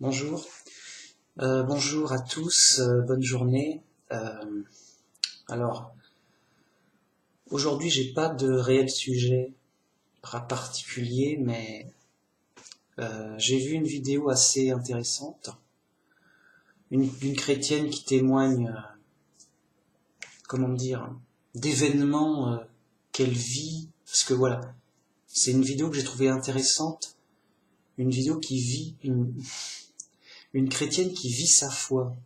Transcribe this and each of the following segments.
Bonjour. Bonjour à tous, bonne journée. Euh, alors, aujourd'hui, j'ai pas de réel sujet particulier, mais j'ai vu une vidéo assez intéressante, d'une chrétienne qui témoigne, comment dire, d'événements qu'elle vit, parce que voilà, c'est une vidéo que j'ai trouvée intéressante, une vidéo qui vit, une chrétienne qui vit sa foi,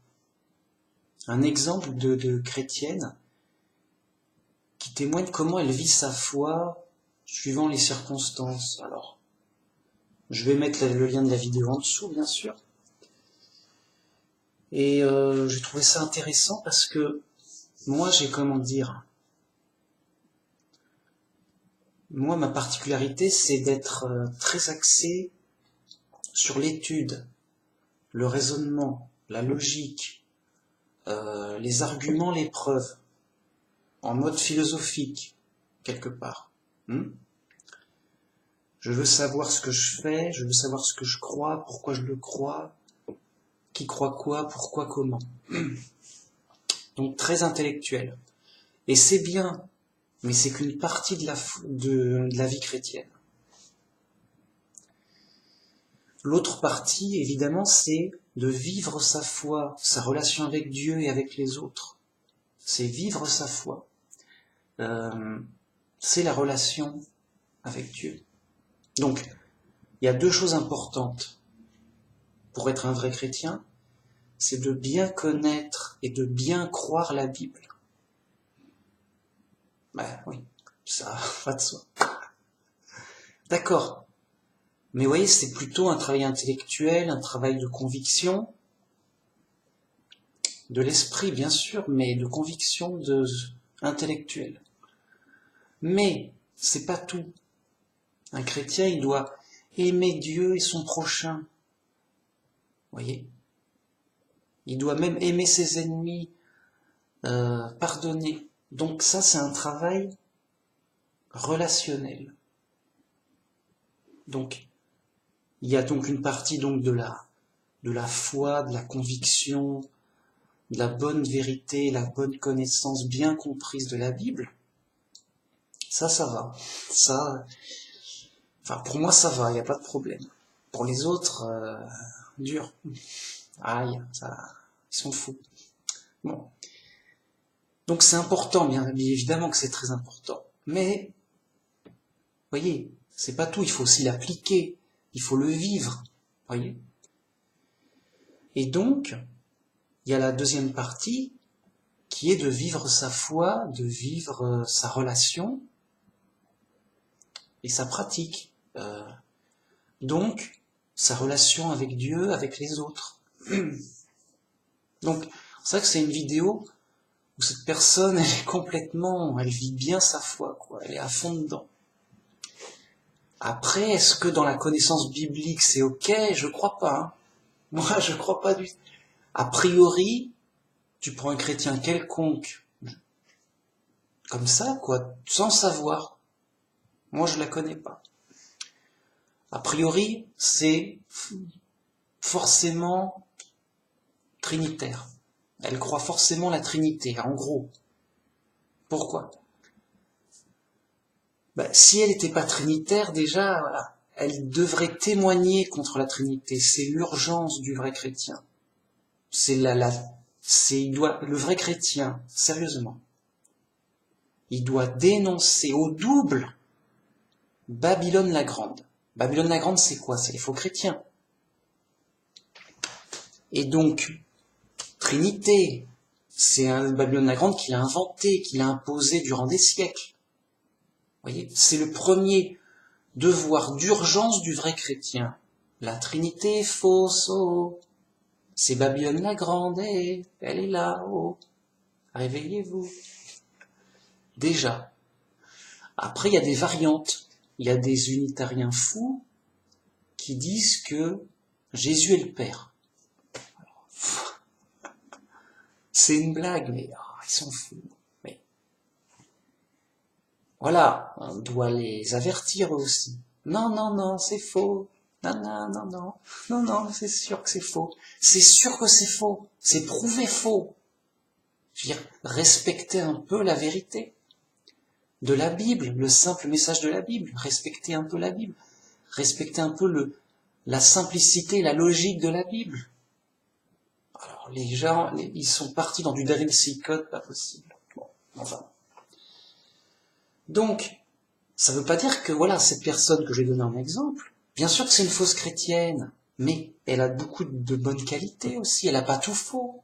un exemple de chrétienne qui témoigne comment elle vit sa foi suivant les circonstances. Alors, je vais mettre le lien de la vidéo en dessous, bien sûr. Et j'ai trouvé ça intéressant parce que moi, moi, ma particularité, c'est d'être très axé sur l'étude, le raisonnement, la logique, les arguments, les preuves, en mode philosophique, quelque part. Je veux savoir ce que je fais, je veux savoir ce que je crois, pourquoi je le crois, qui croit quoi, pourquoi, comment. Donc très intellectuel. Et c'est bien, mais c'est qu'une partie de la vie chrétienne. L'autre partie, évidemment, c'est de vivre sa foi, sa relation avec Dieu et avec les autres. C'est vivre sa foi. C'est la relation avec Dieu. Donc, il y a deux choses importantes pour être un vrai chrétien, c'est de bien connaître et de bien croire la Bible. Ben oui, ça va de soi. D'accord. Mais vous voyez, c'est plutôt un travail intellectuel, un travail de conviction, de l'esprit bien sûr, mais de conviction intellectuelle. Mais c'est pas tout. Un chrétien, il doit aimer Dieu et son prochain. Vous voyez, il doit même aimer ses ennemis, pardonner. Donc ça, c'est un travail relationnel. Donc, il y a donc une partie donc de la foi, de la conviction, de la bonne vérité, la bonne connaissance bien comprise de la Bible. Ça va. Ça, enfin, pour moi, ça va, il n'y a pas de problème. Pour les autres, dur. Aïe, ça, ils sont fous. Bon. Donc c'est important, bien évidemment que c'est très important. Mais, voyez, c'est pas tout, il faut aussi l'appliquer, il faut le vivre, voyez. Et donc, il y a la deuxième partie, qui est de vivre sa foi, de vivre sa relation et sa pratique. Donc, sa relation avec Dieu, avec les autres. Donc, c'est vrai que c'est une vidéo où cette personne, elle est complètement, elle vit bien sa foi, quoi. Elle est à fond dedans. Après, est-ce que dans la connaissance biblique c'est ok? Je crois pas. Hein. Moi, je crois pas du tout. A priori, tu prends un chrétien quelconque, comme ça, quoi, sans savoir. Moi, je la connais pas. A priori, c'est forcément trinitaire. Elle croit forcément la Trinité, en gros. Pourquoi? Si elle n'était pas trinitaire, déjà, voilà, elle devrait témoigner contre la Trinité. C'est l'urgence du vrai chrétien. Le vrai chrétien, sérieusement, il doit dénoncer au double Babylone la Grande. Babylone la Grande, c'est quoi? C'est les faux chrétiens. Et donc, Trinité, c'est Babylone la Grande qu'il a inventé, qu'il a imposé durant des siècles. Vous voyez, c'est le premier devoir d'urgence du vrai chrétien. La Trinité est fausse, oh. C'est Babylone la Grande, elle est là, oh. Réveillez-vous. Déjà. Après, il y a des variantes. Il y a des unitariens fous qui disent que Jésus est le Père. C'est une blague, mais ils sont fous. Mais voilà, on doit les avertir aussi. Non, non, non, c'est faux. Non, non, non, non, non, non, c'est sûr que c'est faux. C'est sûr que c'est faux. C'est prouvé faux. Je veux dire, respectez un peu la vérité de la Bible, le simple message de la Bible. Respectez un peu la Bible. Respectez un peu la simplicité, la logique de la Bible. Alors, les gens, ils sont partis dans du Da Vinci Code, pas possible. Bon, enfin. Donc, ça veut pas dire que, voilà, cette personne que j'ai donné en exemple, bien sûr que c'est une fausse chrétienne, mais elle a beaucoup de bonnes qualités aussi, elle a pas tout faux.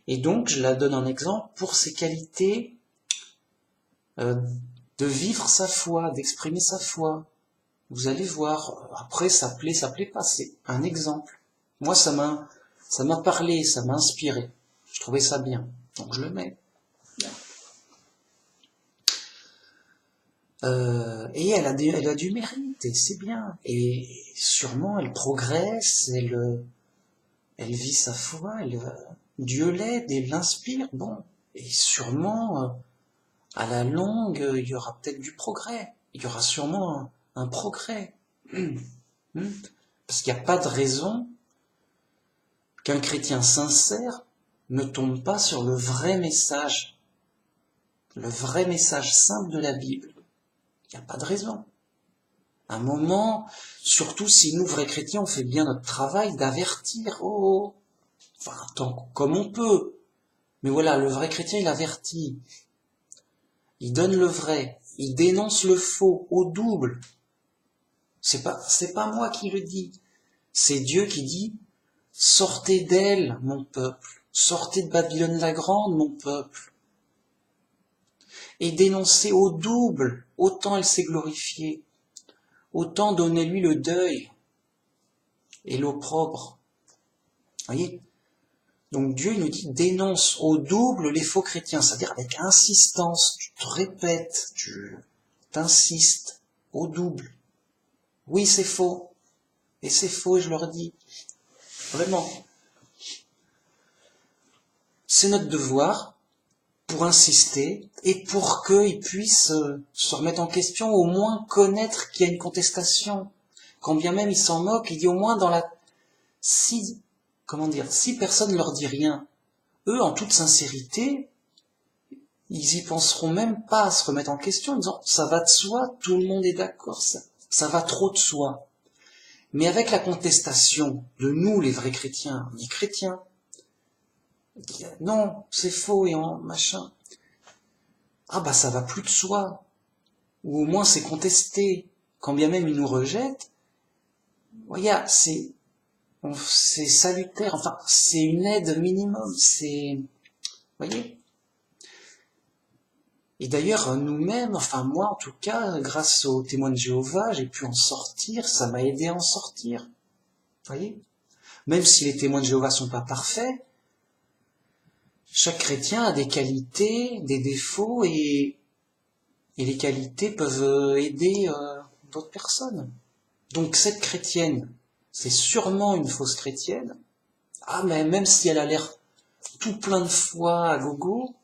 Et donc, je la donne en exemple pour ses qualités euh, de vivre sa foi, d'exprimer sa foi. Vous allez voir, après, ça plaît pas, c'est un exemple. Moi, ça m'a parlé, ça m'a inspiré. Je trouvais ça bien, donc je le mets. Et elle a du mérite, et c'est bien. Et sûrement, elle progresse, elle vit sa foi, Dieu l'aide et l'inspire. Bon, et sûrement, à la longue, il y aura peut-être du progrès. Il y aura sûrement un progrès. Parce qu'il n'y a pas de raison qu'un chrétien sincère ne tombe pas sur le vrai message simple de la Bible. Il n'y a pas de raison. À un moment, surtout si nous, vrais chrétiens, on fait bien notre travail d'avertir, enfin, comme on peut. Mais voilà, le vrai chrétien, il avertit. Il donne le vrai. Il dénonce le faux au double. C'est pas moi qui le dis. C'est Dieu qui dit, sortez d'elle, mon peuple. Sortez de Babylone la Grande, mon peuple. Et dénoncez au double, autant elle s'est glorifiée. Autant donnez-lui le deuil et l'opprobre. Voyez? Donc Dieu il nous dit dénonce au double les faux chrétiens, c'est-à-dire avec insistance, tu te répètes, tu t'insistes au double. Oui, c'est faux. Et c'est faux, et je leur dis. Vraiment. C'est notre devoir pour insister et pour qu'ils puissent se remettre en question, au moins connaître qu'il y a une contestation. Quand bien même ils s'en moquent, il dit au moins dans la... Si personne ne leur dit rien, eux, en toute sincérité, ils y penseront même pas à se remettre en question en disant ça va de soi, tout le monde est d'accord, ça va trop de soi. Mais avec la contestation de nous, les vrais chrétiens, on dit chrétiens, non, c'est faux et en machin. Ah bah ça va plus de soi. Ou au moins c'est contesté. Quand bien même ils nous rejettent, voyez, c'est salutaire, enfin c'est une aide minimum, voyez. Et d'ailleurs, nous-mêmes, enfin moi en tout cas, grâce aux témoins de Jéhovah, j'ai pu en sortir, ça m'a aidé à en sortir. Voyez? Même si les témoins de Jéhovah sont pas parfaits, chaque chrétien a des qualités, des défauts, et les qualités peuvent aider d'autres personnes. Donc cette chrétienne, c'est sûrement une fausse chrétienne. Ah, mais même si elle a l'air tout plein de foi à gogo,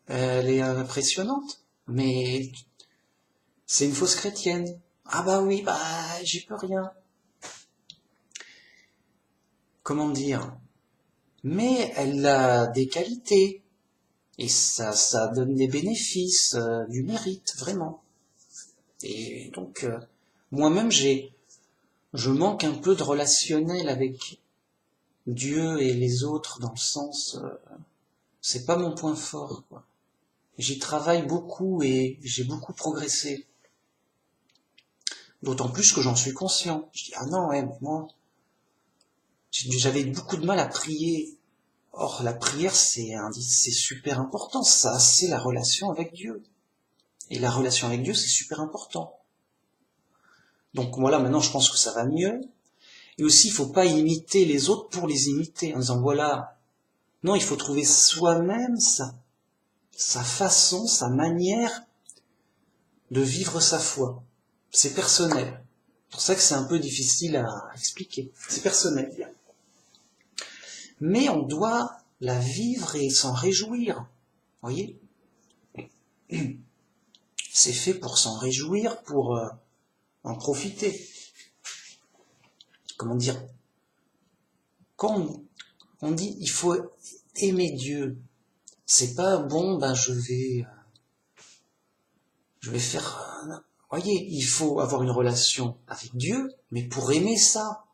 elle est impressionnante. Mais c'est une fausse chrétienne. Ah bah oui, bah j'y peux rien. Comment dire? Mais elle a des qualités. Et ça donne des bénéfices, du mérite, vraiment. Et donc, moi-même, je manque un peu de relationnel avec Dieu et les autres, dans le sens, c'est pas mon point fort, quoi. J'y travaille beaucoup et j'ai beaucoup progressé. D'autant plus que j'en suis conscient. Je dis, ah non, ouais, mais moi, j'avais beaucoup de mal à prier. Or, la prière, c'est super important. Ça, c'est la relation avec Dieu. Et la relation avec Dieu, c'est super important. Donc voilà, maintenant, je pense que ça va mieux. Et aussi, il faut pas imiter les autres pour les imiter, en disant, voilà. Non, il faut trouver soi-même sa façon, sa manière de vivre sa foi. C'est personnel. C'est pour ça que c'est un peu difficile à expliquer. C'est personnel. Mais on doit la vivre et s'en réjouir. Voyez? C'est fait pour s'en réjouir, pour en profiter. comment dire, quand on dit il faut aimer Dieu, c'est pas bon, ben je vais faire, voyez, il faut avoir une relation avec Dieu, mais pour aimer ça,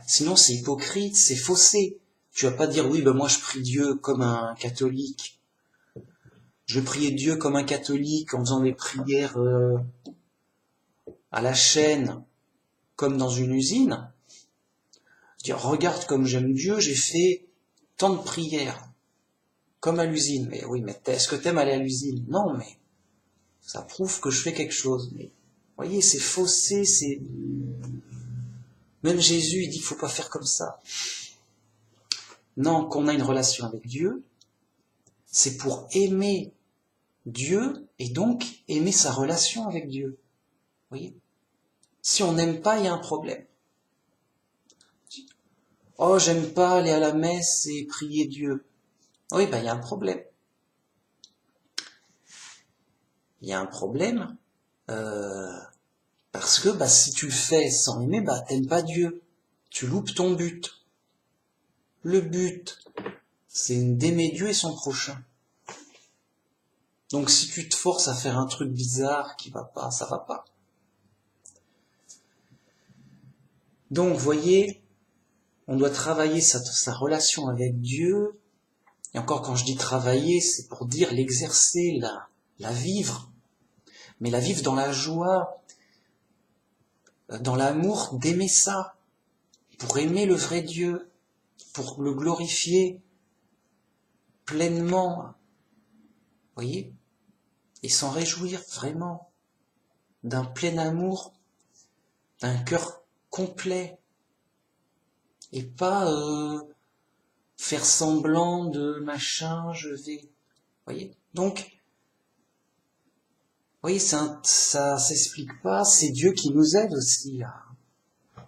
sinon c'est hypocrite, c'est faussé. Tu vas pas dire oui, ben moi je prie Dieu comme un catholique. Je priais Dieu comme un catholique en faisant des prières à la chaîne, comme dans une usine. Dire regarde comme j'aime Dieu, j'ai fait tant de prières, comme à l'usine. Mais oui, mais est-ce que t'aimes aller à l'usine? Non, mais ça prouve que je fais quelque chose. Mais voyez, c'est faussé, c'est même Jésus il dit qu'il faut pas faire comme ça. Non, qu'on a une relation avec Dieu, c'est pour aimer Dieu et donc aimer sa relation avec Dieu. Vous voyez? Si on n'aime pas, il y a un problème. Oh, j'aime pas aller à la messe et prier Dieu. Oui, ben il y a un problème. Il y a un problème parce que si tu le fais sans aimer, t'aimes pas Dieu. Tu loupes ton but. Le but, c'est d'aimer Dieu et son prochain. Donc si tu te forces à faire un truc bizarre qui va pas, ça va pas. Donc, voyez, on doit travailler sa relation avec Dieu. Et encore, quand je dis travailler, c'est pour dire l'exercer, la vivre. Mais la vivre dans la joie, dans l'amour d'aimer ça. Pour aimer le vrai Dieu, pour le glorifier pleinement. Voyez? Et s'en réjouir vraiment d'un plein amour, d'un cœur complet. Et pas faire semblant de machin, je vais. Voyez? Donc, voyez, ça s'explique pas, c'est Dieu qui nous aide aussi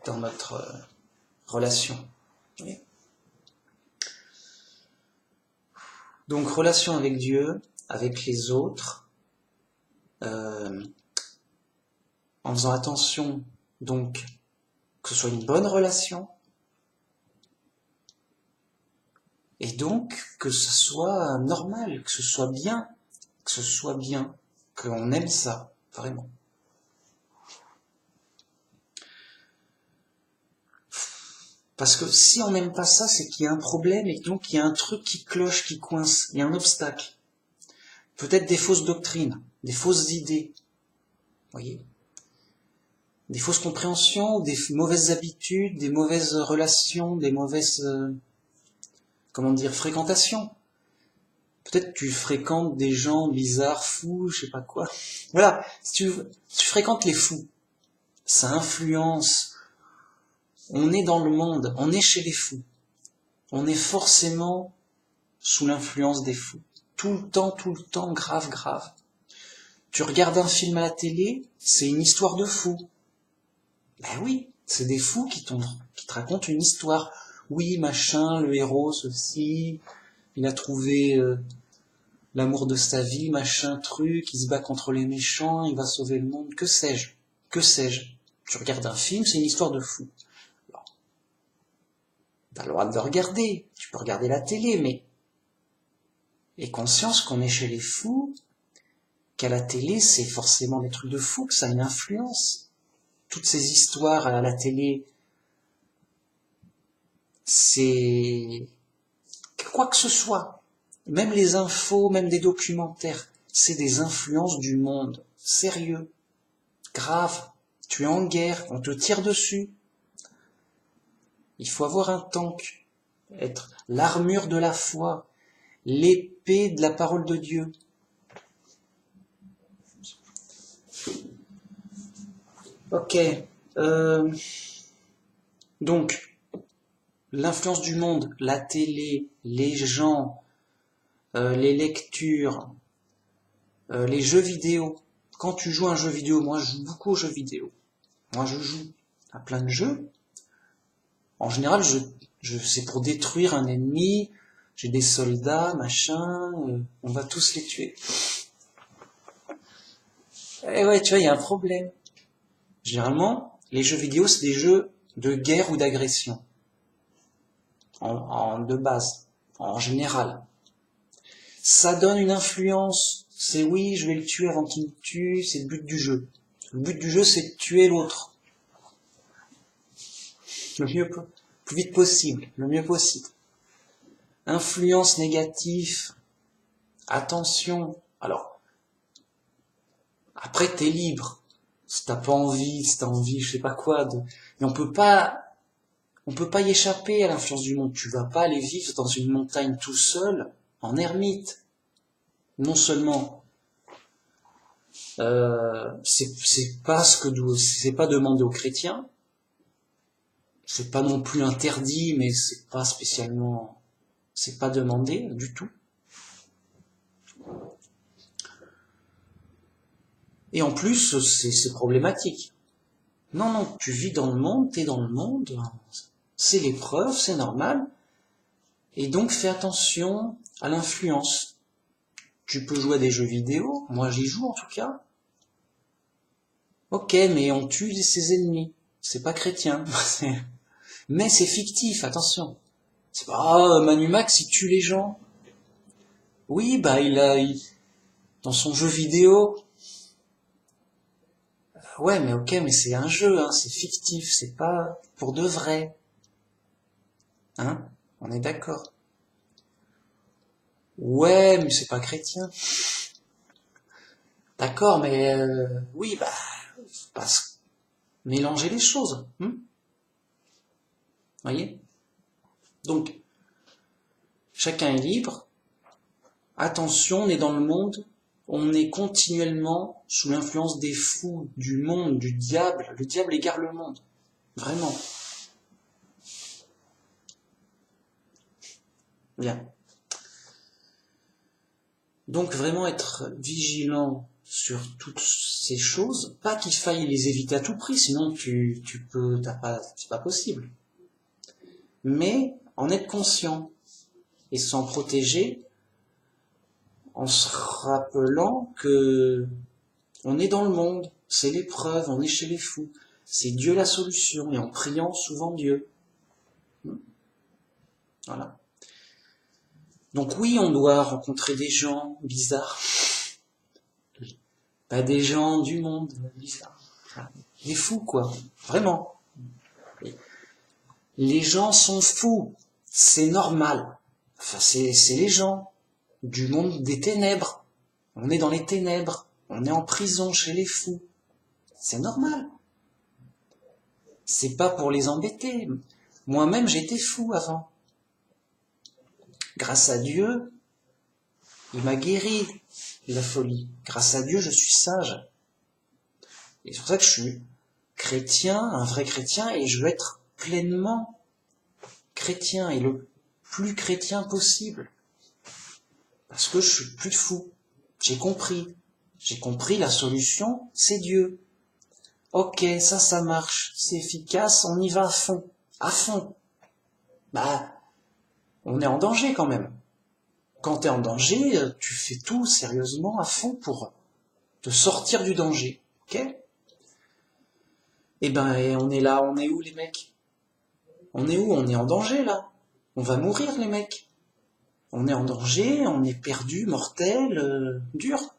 dans notre relation. Voyez? Donc, relation avec Dieu, avec les autres, en faisant attention, donc, que ce soit une bonne relation, et donc que ce soit normal, que ce soit bien, qu'on aime ça, vraiment. Parce que si on n'aime pas ça, c'est qu'il y a un problème et donc il y a un truc qui cloche, qui coince, il y a un obstacle. Peut-être des fausses doctrines, des fausses idées, voyez, des fausses compréhensions, des mauvaises habitudes, des mauvaises relations, des mauvaises, fréquentations. Peut-être que tu fréquentes des gens bizarres, fous, je sais pas quoi. Voilà, si tu fréquentes les fous, ça influence. On est dans le monde, on est chez les fous. On est forcément sous l'influence des fous. Tout le temps, grave. Tu regardes un film à la télé, c'est une histoire de fous. Ben oui, c'est des fous qui te racontent une histoire. Oui, machin, le héros, ceci, il a trouvé l'amour de sa vie, machin, truc, il se bat contre les méchants, il va sauver le monde, que sais-je. Tu regardes un film, c'est une histoire de fous. T'as le droit de le regarder, tu peux regarder la télé, mais aie conscience qu'on est chez les fous, qu'à la télé, c'est forcément des trucs de fous, que ça a une influence. Toutes ces histoires à la télé, c'est quoi que ce soit, même les infos, même des documentaires, c'est des influences du monde, sérieux, grave, tu es en guerre, on te tire dessus. Il faut avoir un tank, être l'armure de la foi, l'épée de la parole de Dieu. Ok. Donc, l'influence du monde, la télé, les gens, les lectures, les jeux vidéo. Quand tu joues à un jeu vidéo, moi je joue beaucoup aux jeux vidéo. Moi je joue à plein de jeux. En général, c'est pour détruire un ennemi. J'ai des soldats, machin, on va tous les tuer. Et ouais, tu vois, il y a un problème. Généralement, Les jeux vidéo, c'est des jeux de guerre ou d'agression, de base, en général. Ça donne une influence. C'est oui, je vais le tuer avant qu'il me tue, c'est le but du jeu. Le but du jeu, c'est de tuer l'autre. Plus vite possible, le mieux possible. Influence négative. Attention. Alors, après, t'es libre. Si t'as pas envie, si t'as envie, je sais pas quoi. Mais on peut pas y échapper à l'influence du monde. Tu vas pas aller vivre dans une montagne tout seul, en ermite. Non seulement, c'est pas demandé aux chrétiens. C'est pas non plus interdit, mais c'est pas demandé du tout. Et en plus, c'est problématique. Non, tu vis dans le monde, t'es dans le monde, c'est l'épreuve, c'est normal. Et donc fais attention à l'influence. Tu peux jouer à des jeux vidéo, moi j'y joue en tout cas. Ok, mais on tue ses ennemis. C'est pas chrétien. Mais c'est fictif, attention. C'est pas Manu Max, il tue les gens. Oui, bah dans son jeu vidéo. Ouais, mais ok, mais c'est un jeu, hein, c'est fictif, c'est pas pour de vrai. Hein? On est d'accord. Ouais, mais c'est pas chrétien. D'accord, mais oui, bah, faut pas mélanger les choses. Voyez? Donc, chacun est libre. Attention, on est dans le monde, on est continuellement sous l'influence des fous, du monde, du diable. Le diable égare le monde. Vraiment. Bien. Donc vraiment être vigilant sur toutes ces choses, pas qu'il faille les éviter à tout prix, sinon c'est pas possible. Mais en être conscient et s'en protéger en se rappelant que on est dans le monde, c'est l'épreuve, on est chez les fous, c'est Dieu la solution et en priant souvent Dieu. Voilà. Donc oui, on doit rencontrer des gens bizarres. Pas des gens du monde bizarres. Des fous, quoi. Vraiment. Les gens sont fous. C'est normal. Enfin, c'est les gens du monde des ténèbres. On est dans les ténèbres. On est en prison chez les fous. C'est normal. C'est pas pour les embêter. Moi-même, j'étais fou avant. Grâce à Dieu, il m'a guéri de la folie. Grâce à Dieu, je suis sage. Et c'est pour ça que je suis chrétien, un vrai chrétien, et je veux être pleinement chrétien, et le plus chrétien possible. Parce que je suis plus fou. J'ai compris. J'ai compris la solution, c'est Dieu. Ok, ça marche, c'est efficace, on y va à fond. À fond. Bah, on est en danger quand même. Quand t'es en danger, tu fais tout sérieusement à fond pour te sortir du danger. Ok? Eh ben, et on est là, on est où les mecs? On est où? On est en danger là. On va mourir les mecs. On est en danger, on est perdu, mortel, dur.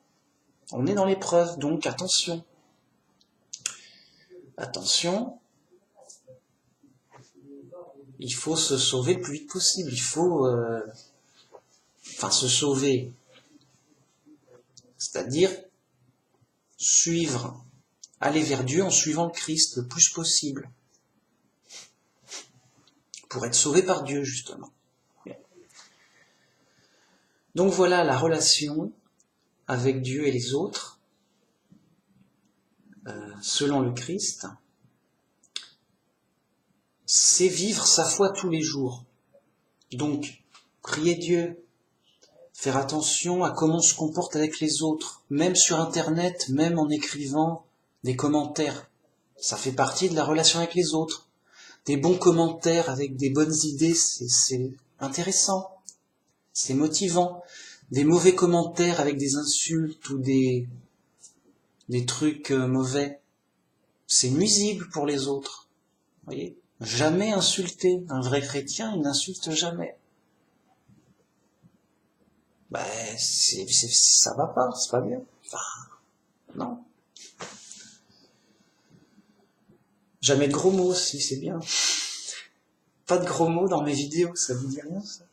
On est dans l'épreuve, donc attention. Attention. Il faut se sauver le plus vite possible. Il faut... se sauver. C'est-à-dire suivre, aller vers Dieu en suivant le Christ le plus possible. Pour être sauvé par Dieu, justement. Donc voilà la relation avec Dieu et les autres, selon le Christ. C'est vivre sa foi tous les jours. Donc, prier Dieu, faire attention à comment on se comporte avec les autres, même sur Internet, même en écrivant des commentaires. Ça fait partie de la relation avec les autres. Des bons commentaires avec des bonnes idées, c'est intéressant, c'est motivant. Des mauvais commentaires avec des insultes ou des trucs mauvais, c'est nuisible pour les autres. Vous voyez ? Jamais insulter. Un vrai chrétien, il n'insulte jamais. Ça va pas, c'est pas bien. Enfin, non. Jamais de gros mots aussi, c'est bien. Pas de gros mots dans mes vidéos, ça vous dit rien, ça?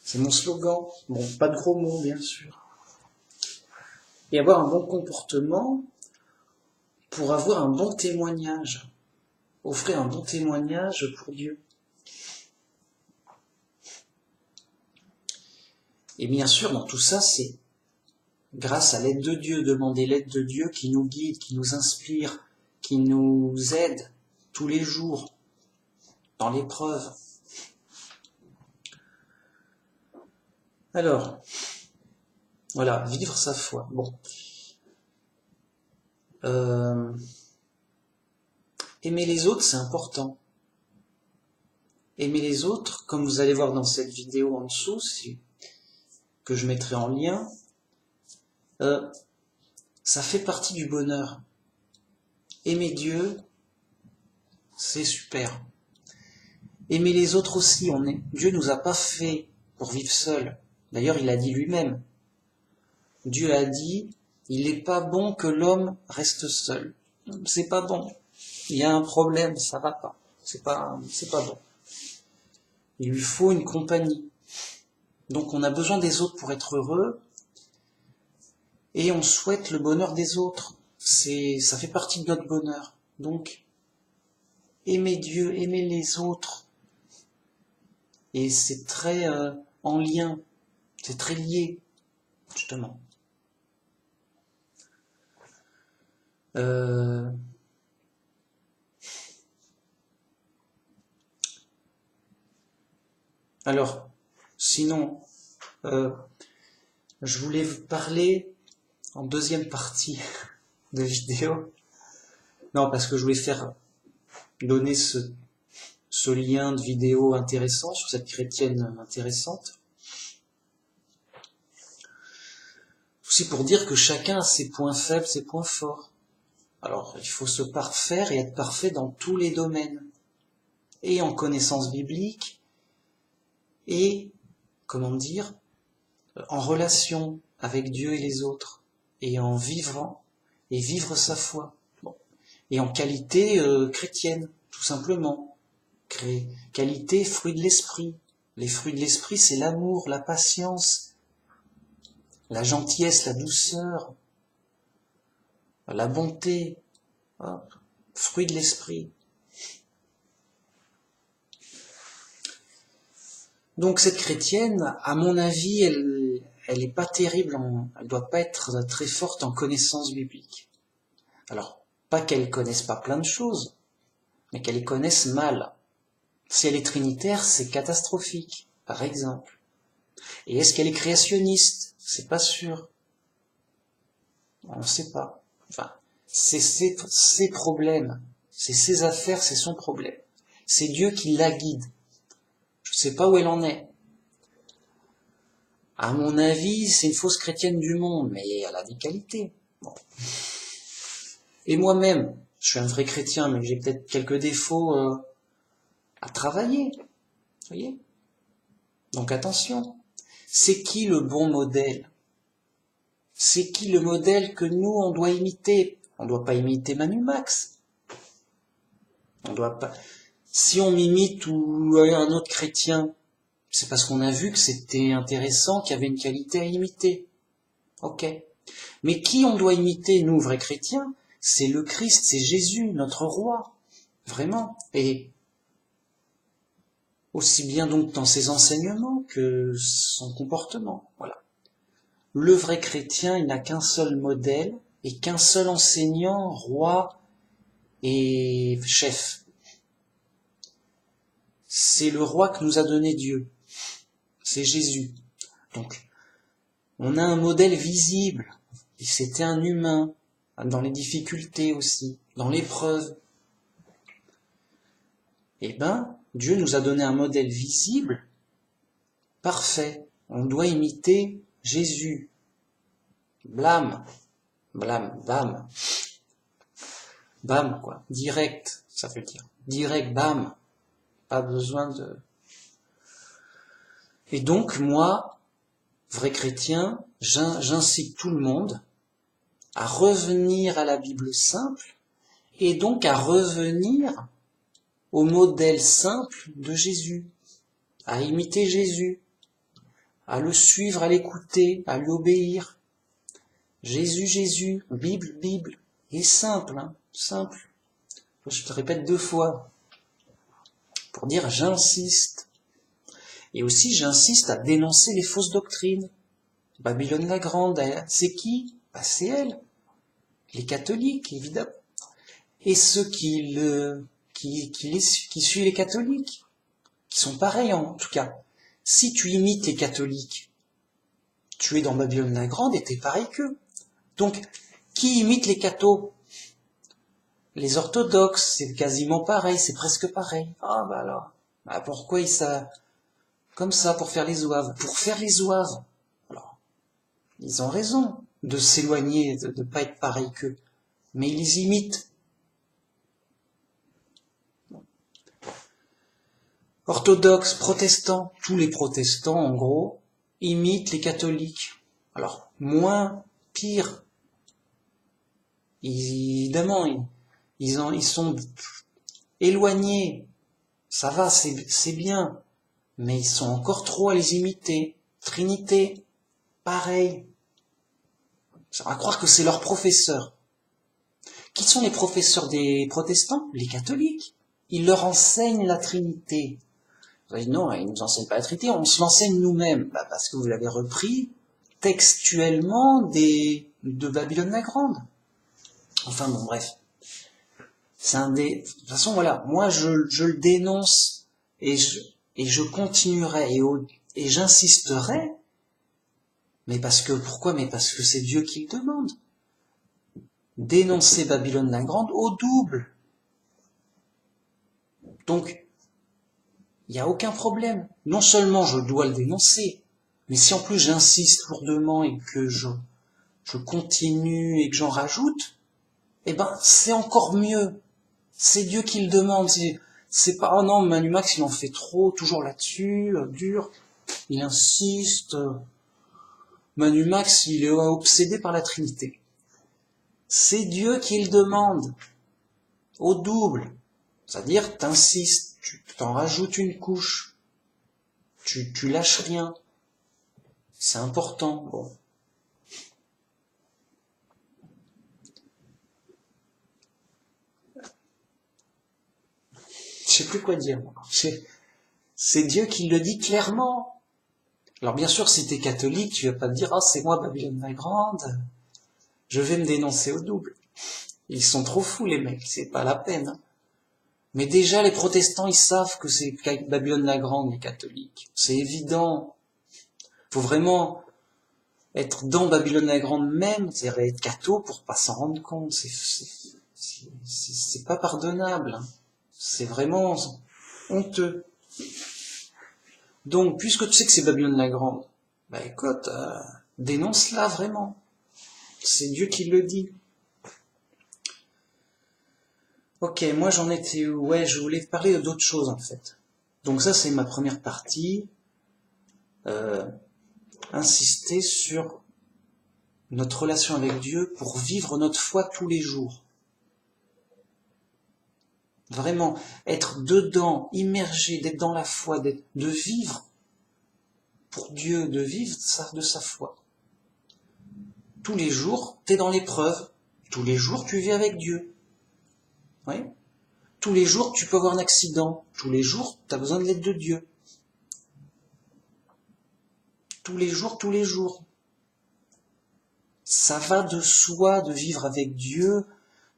C'est mon slogan. Bon, pas de gros mots, bien sûr. Et avoir un bon comportement pour avoir un bon témoignage. Offrir un bon témoignage pour Dieu. Et bien sûr, dans tout ça, c'est grâce à l'aide de Dieu, demander l'aide de Dieu qui nous guide, qui nous inspire, qui nous aide tous les jours dans l'épreuve. Alors, voilà, vivre sa foi. Bon. Aimer les autres, c'est important. Aimer les autres, comme vous allez voir dans cette vidéo en dessous, que je mettrai en lien, ça fait partie du bonheur. Aimer Dieu, c'est super. Aimer les autres aussi, Dieu nous a pas fait pour vivre seul. D'ailleurs, il a dit lui-même. Dieu a dit, il n'est pas bon que l'homme reste seul. C'est pas bon. Il y a un problème, ça va pas. C'est pas bon. Il lui faut une compagnie. Donc on a besoin des autres pour être heureux, et on souhaite le bonheur des autres. Ça fait partie de notre bonheur. Donc, aimer Dieu, aimer les autres. Et c'est très en lien, c'est très lié, justement. Alors, sinon, je voulais vous parler en deuxième partie de vidéo. Non, parce que je voulais donner ce lien de vidéo intéressant sur cette chrétienne intéressante. Aussi pour dire que chacun a ses points faibles, ses points forts. Alors, il faut se parfaire et être parfait dans tous les domaines. Et en connaissance biblique, et, en relation avec Dieu et les autres, et en vivant, et vivre sa foi. Bon. Et en qualité chrétienne, tout simplement. Qualité, fruit de l'esprit. Les fruits de l'esprit, c'est l'amour, la patience, la gentillesse, la douceur, la bonté. Hop. Fruit de l'esprit. Donc cette chrétienne, à mon avis, elle est pas terrible, elle doit pas être très forte en connaissance biblique. Alors, pas qu'elle connaisse pas plein de choses, mais qu'elle les connaisse mal. Si elle est trinitaire, c'est catastrophique, par exemple. Et est-ce qu'elle est créationniste? C'est pas sûr. On ne sait pas. Enfin, c'est ses problèmes, c'est ses affaires, c'est son problème. C'est Dieu qui la guide. Je ne sais pas où elle en est. À mon avis, c'est une fausse chrétienne du monde, mais elle a des qualités. Bon. Et moi-même, je suis un vrai chrétien, mais j'ai peut-être quelques défauts à travailler. Vous voyez ? Donc attention. C'est qui le bon modèle ? C'est qui le modèle que nous, on doit imiter ? On ne doit pas imiter Manu Max. On doit pas... Si on m'imite ou un autre chrétien, c'est parce qu'on a vu que c'était intéressant, qu'il y avait une qualité à imiter. Ok. Mais qui on doit imiter, nous, vrais chrétiens ? C'est le Christ, c'est Jésus, notre roi. Vraiment. Et aussi bien donc dans ses enseignements que son comportement. Voilà. Le vrai chrétien, il n'a qu'un seul modèle et qu'un seul enseignant, roi et chef. C'est le roi que nous a donné Dieu. C'est Jésus. Donc, on a un modèle visible. Et c'était un humain, dans les difficultés aussi, dans l'épreuve. Eh ben, Dieu nous a donné un modèle visible, parfait. On doit imiter Jésus. Blâme, blâme, blâme. bam, quoi, direct, ça veut dire. Direct, bam, pas besoin de... Et donc, moi, vrai chrétien, j'incite tout le monde à revenir à la Bible simple, et donc à revenir au modèle simple de Jésus, à imiter Jésus, à le suivre, à l'écouter, à lui obéir. Jésus, Jésus, Bible, Bible, et simple, hein, simple. Je te répète 2 fois, pour dire j'insiste. Et aussi j'insiste à dénoncer les fausses doctrines. Babylone la Grande, c'est qui? C'est elle. Les catholiques, évidemment. Et ceux qui suivent les catholiques, qui sont pareils en tout cas. Si tu imites les catholiques, tu es dans Babylone la Grande et t'es pareil qu'eux. Donc, qui imite les cathos? Les orthodoxes, c'est quasiment pareil, c'est presque pareil. Ah bah alors, pourquoi ils ça comme ça pour faire les zouaves? Pour faire les zouaves. Alors, ils ont raison de s'éloigner, de ne pas être pareil qu'eux. Mais ils les imitent. Orthodoxes, protestants, tous les protestants en gros, imitent les catholiques. Alors, moins, pire. Évidemment, ils sont éloignés. Ça va, c'est bien. Mais ils sont encore trop à les imiter. Trinité, pareil. Ça va croire que c'est leur professeur. Qui sont les professeurs des protestants? Les catholiques. Ils leur enseignent la Trinité. Vous allez dire, non, ils ne nous enseignent pas la Trinité, on se l'enseigne nous-mêmes. Parce que vous l'avez repris textuellement de Babylone la Grande. Enfin bon, bref. De toute façon, voilà, moi je le dénonce et je continuerai et j'insisterai. Mais pourquoi? Mais parce que c'est Dieu qui le demande. Dénoncer Babylone la Grande au double. Donc, il n'y a aucun problème. Non seulement je dois le dénoncer, mais si en plus j'insiste lourdement et que je continue et que j'en rajoute, c'est encore mieux. C'est Dieu qui le demande. C'est pas, oh non, Manu Max, il en fait trop, toujours là-dessus, dur. Il insiste. Manu Max, il est obsédé par la Trinité. C'est Dieu qui le demande. Au double. C'est-à-dire, t'insistes, tu t'en rajoutes une couche. Tu lâches rien. C'est important. Bon. Je sais plus quoi dire. C'est Dieu qui le dit clairement. Alors bien sûr, si t'es catholique, tu vas pas te dire, oh c'est moi Babylone la Grande, je vais me dénoncer au double. Ils sont trop fous les mecs, c'est pas la peine. Hein. Mais déjà les protestants, ils savent que c'est Babylone la Grande, les catholiques. C'est évident. Faut vraiment être dans Babylone la Grande même, c'est-à-dire être catho pour pas s'en rendre compte. C'est pas pardonnable. Hein. C'est vraiment honteux. Donc, puisque tu sais que c'est Babylone la Grande, écoute, dénonce-la vraiment. C'est Dieu qui le dit. Ok, moi j'en étais où? Ouais, je voulais te parler d'autres choses en fait. Donc ça c'est ma première partie. Insister sur notre relation avec Dieu pour vivre notre foi tous les jours. Vraiment, être dedans, immergé, d'être dans la foi, de vivre pour Dieu, de vivre de sa foi. Tous les jours, t'es dans l'épreuve. Tous les jours, tu vis avec Dieu. Oui. Tous les jours, tu peux avoir un accident. Tous les jours, tu as besoin de l'aide de Dieu. Tous les jours, tous les jours. Ça va de soi de vivre avec Dieu,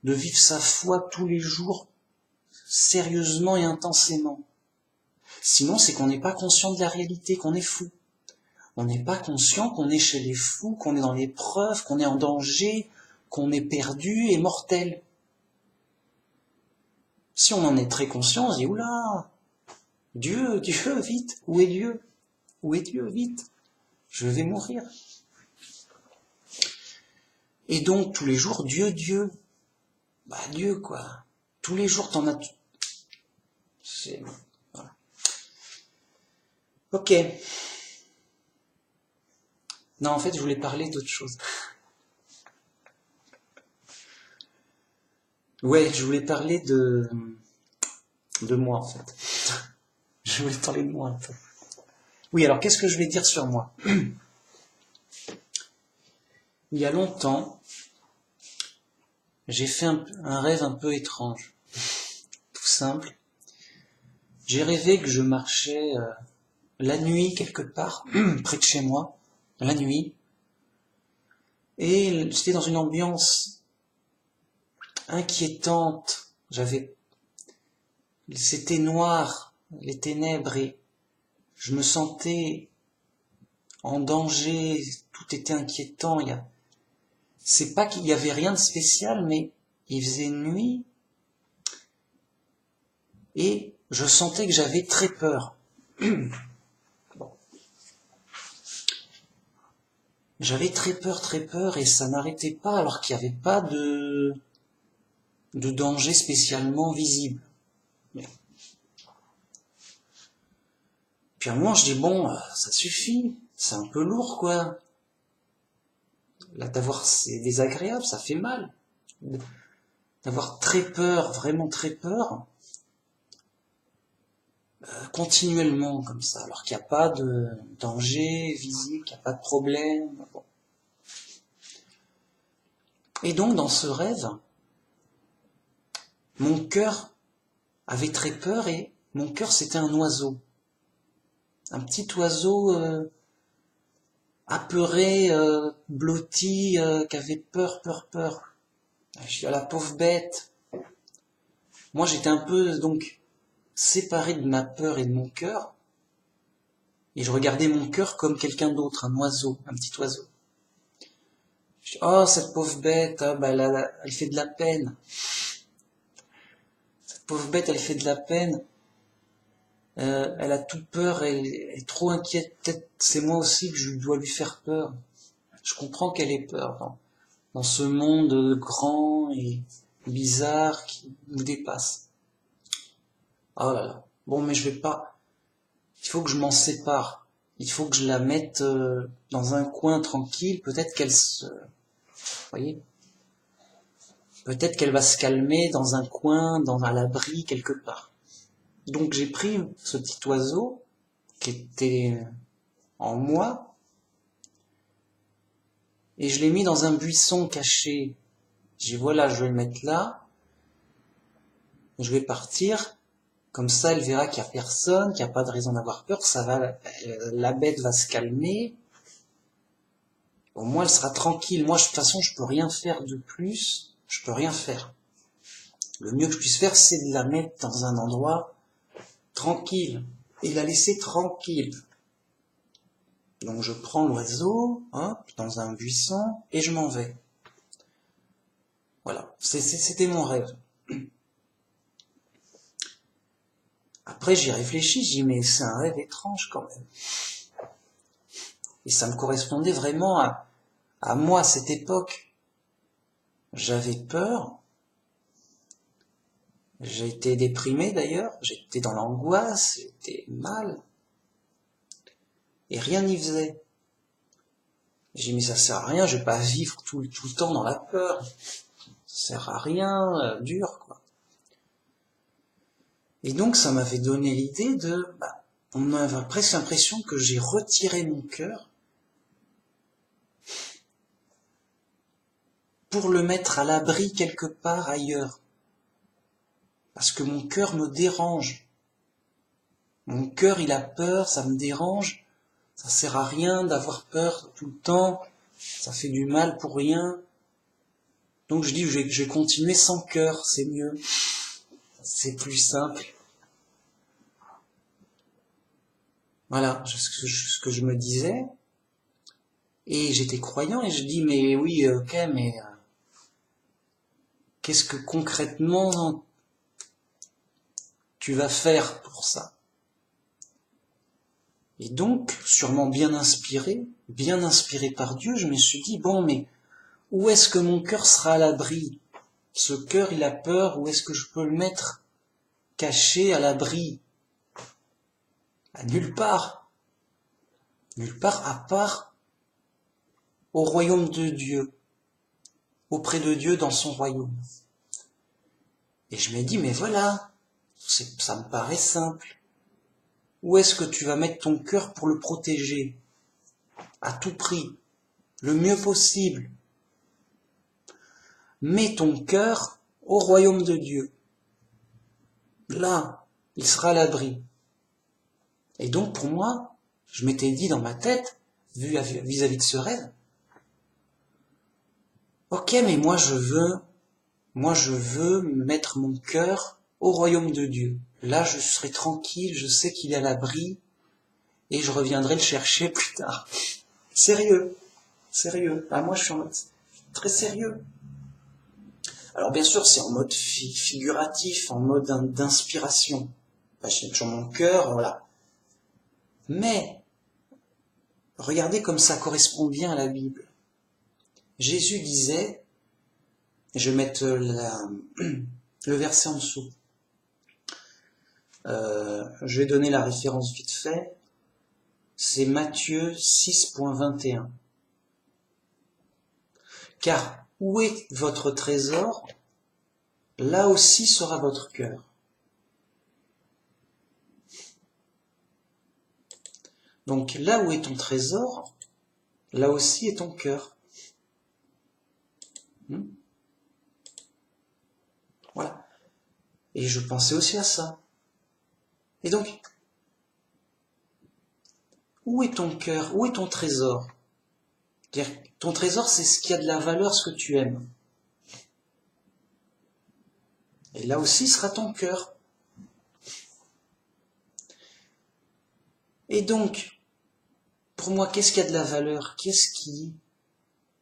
de vivre sa foi tous les jours, sérieusement et intensément. Sinon, c'est qu'on n'est pas conscient de la réalité, qu'on est fou. On n'est pas conscient qu'on est chez les fous, qu'on est dans l'épreuve, qu'on est en danger, qu'on est perdu et mortel. Si on en est très conscient, on se dit, oula, Dieu, vite, où est Dieu? Où est Dieu, vite? Je vais mourir. Et donc, tous les jours, Dieu. Bah, Dieu, quoi. Tous les jours, t'en as... C'est... Voilà. Ok. Non, en fait, je voulais parler d'autre chose. Ouais, je voulais parler de moi, en fait. Je voulais parler de moi, un peu. Oui, alors, qu'est-ce que je vais dire sur moi? Il y a longtemps, j'ai fait un rêve un peu étrange. Tout simple. J'ai rêvé que je marchais la nuit quelque part, près de chez moi, la nuit, et c'était dans une ambiance inquiétante. C'était noir, les ténèbres, et je me sentais en danger, tout était inquiétant. C'est pas qu'il y avait rien de spécial, mais il faisait nuit, et je sentais que j'avais très peur. Bon. J'avais très peur, et ça n'arrêtait pas, alors qu'il n'y avait pas de danger spécialement visible. Puis à un moment, je dis, bon, ça suffit, c'est un peu lourd, quoi. Là, c'est désagréable, ça fait mal. D'avoir très peur, vraiment très peur, continuellement, comme ça, alors qu'il n'y a pas de danger visible, qu'il n'y a pas de problème. Bon. Et donc, dans ce rêve, mon cœur avait très peur, et mon cœur, c'était un oiseau. Un petit oiseau apeuré, blotti, qui avait peur. Je dis, à la pauvre bête. Moi, j'étais un peu, donc, séparé de ma peur et de mon cœur, et je regardais mon cœur comme quelqu'un d'autre, un oiseau, un petit oiseau. Je dis, oh, cette pauvre bête, hein, bah, elle fait de la peine. Cette pauvre bête, elle fait de la peine. Elle a tout peur, elle est trop inquiète. Peut-être c'est moi aussi que je dois lui faire peur. Je comprends qu'elle ait peur dans ce monde grand et bizarre qui nous dépasse. Oh là là. Bon, mais je vais pas. Il faut que je m'en sépare. Il faut que je la mette dans un coin tranquille. Peut-être qu'elle se... Vous voyez ? Peut-être qu'elle va se calmer dans un coin, à l'abri, quelque part. Donc j'ai pris ce petit oiseau qui était en moi, et je l'ai mis dans un buisson caché. J'ai dit, voilà, je vais le mettre là, je vais partir, comme ça elle verra qu'il n'y a personne, qu'il n'y a pas de raison d'avoir peur, la bête va se calmer, au moins elle sera tranquille. Moi, de toute façon, je peux rien faire de plus, je peux rien faire. Le mieux que je puisse faire, c'est de la mettre dans un endroit tranquille, et la laisser tranquille. Donc je prends l'oiseau, dans un buisson, et je m'en vais. Voilà, c'était mon rêve. Après j'y réfléchis, je dis mais c'est un rêve étrange quand même. Et ça me correspondait vraiment à moi à cette époque. J'avais peur, j'étais déprimé d'ailleurs, j'étais dans l'angoisse, j'étais mal, et rien n'y faisait. J'ai dit mais ça sert à rien, je vais pas vivre tout le temps dans la peur. Ça sert à rien, dur quoi. Et donc ça m'avait donné l'idée on avait presque l'impression que j'ai retiré mon cœur pour le mettre à l'abri quelque part ailleurs. Parce que mon cœur me dérange. Mon cœur, il a peur, ça me dérange. Ça sert à rien d'avoir peur tout le temps. Ça fait du mal pour rien. Donc je dis, je vais continuer sans cœur, c'est mieux. C'est plus simple. Voilà ce que je me disais. Et j'étais croyant et je dis, mais oui, ok, mais qu'est-ce que concrètement tu vas faire pour ça? Et donc, sûrement bien inspiré par Dieu, je me suis dit, bon, mais où est-ce que mon cœur sera à l'abri? Ce cœur, il a peur, où est-ce que je peux le mettre caché à l'abri? À nulle part. Nulle part à part au royaume de Dieu, auprès de Dieu dans son royaume. Et je me dis, mais voilà, ça me paraît simple. Où est-ce que tu vas mettre ton cœur pour le protéger? À tout prix, le mieux possible. Mets ton cœur au royaume de Dieu. Là, il sera à l'abri. Et donc pour moi, je m'étais dit dans ma tête, vis-à-vis de ce rêve, ok, mais moi je veux mettre mon cœur au royaume de Dieu. Là, je serai tranquille, je sais qu'il est à l'abri, et je reviendrai le chercher plus tard. Sérieux. Ah, moi, je suis en mode très sérieux. Alors, bien sûr, c'est en mode figuratif, en mode d'inspiration. J'ai toujours mon cœur, voilà. Mais, regardez comme ça correspond bien à la Bible. Jésus disait, et je vais mettre le verset en dessous. Je vais donner la référence vite fait. C'est Matthieu 6.21. Car où est votre trésor, là aussi sera votre cœur. Donc là où est ton trésor, là aussi est ton cœur. Voilà. Et je pensais aussi à ça. Et donc, où est ton cœur, où est ton trésor? C'est-à-dire, ton trésor, c'est ce qui a de la valeur, ce que tu aimes. Et là aussi sera ton cœur. Et donc, pour moi, qu'est-ce qui a de la valeur? Qu'est-ce qui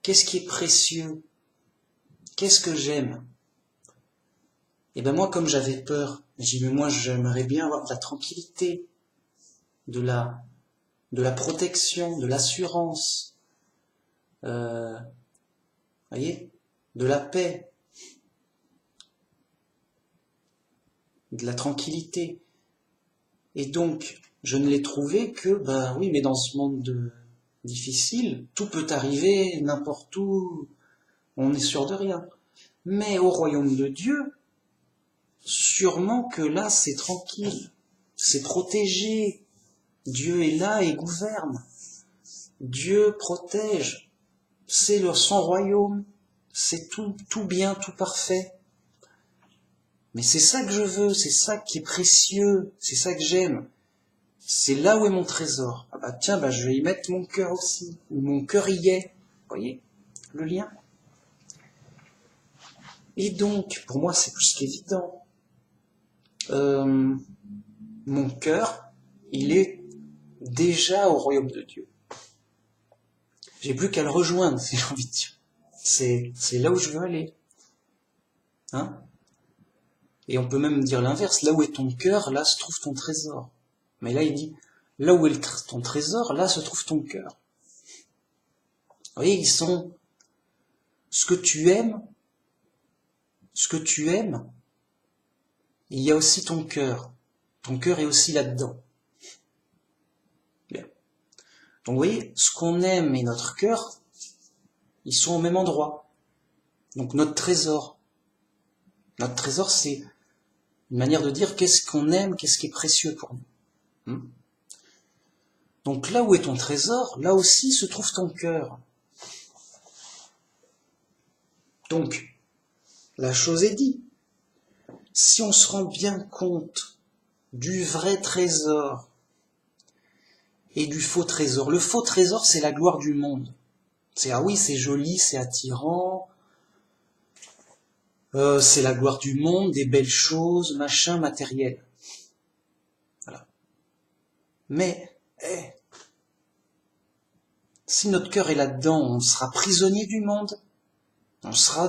est précieux? Qu'est-ce que j'aime? Et ben moi, comme j'avais peur, j'ai dit, mais moi, j'aimerais bien avoir de la tranquillité, de la protection, de l'assurance, voyez, de la paix, de la tranquillité. Et donc, je ne l'ai trouvé que, bah oui, mais dans ce monde difficile, tout peut arriver n'importe où, on n'est sûr de rien. Mais au royaume de Dieu, sûrement que là, c'est tranquille, c'est protégé. Dieu est là et gouverne. Dieu protège. C'est son royaume. C'est tout bien, tout parfait. Mais c'est ça que je veux, c'est ça qui est précieux, c'est ça que j'aime. C'est là où est mon trésor. Ah bah tiens, bah je vais y mettre mon cœur aussi, où mon cœur y est. Vous voyez le lien? Et donc, pour moi, c'est plus qu'évident. Mon cœur, il est déjà au royaume de Dieu. J'ai plus qu'à le rejoindre, si j'ai envie de dire. C'est là où je veux aller. Hein? Et on peut même dire l'inverse. Là où est ton cœur, là se trouve ton trésor. Mais là, il dit, là où est ton trésor, là se trouve ton cœur. Vous voyez, ils sont ce que tu aimes, il y a aussi ton cœur. Ton cœur est aussi là-dedans. Bien. Donc vous voyez, ce qu'on aime et notre cœur, ils sont au même endroit. Donc notre trésor, c'est une manière de dire qu'est-ce qu'on aime, qu'est-ce qui est précieux pour nous. Donc là où est ton trésor, là aussi se trouve ton cœur. Donc, la chose est dite. Si on se rend bien compte du vrai trésor et du faux trésor, le faux trésor, c'est la gloire du monde. C'est, ah oui, c'est joli, c'est attirant, c'est la gloire du monde, des belles choses, machin, matériel. Voilà. Mais, si notre cœur est là-dedans, on sera prisonnier du monde. On sera...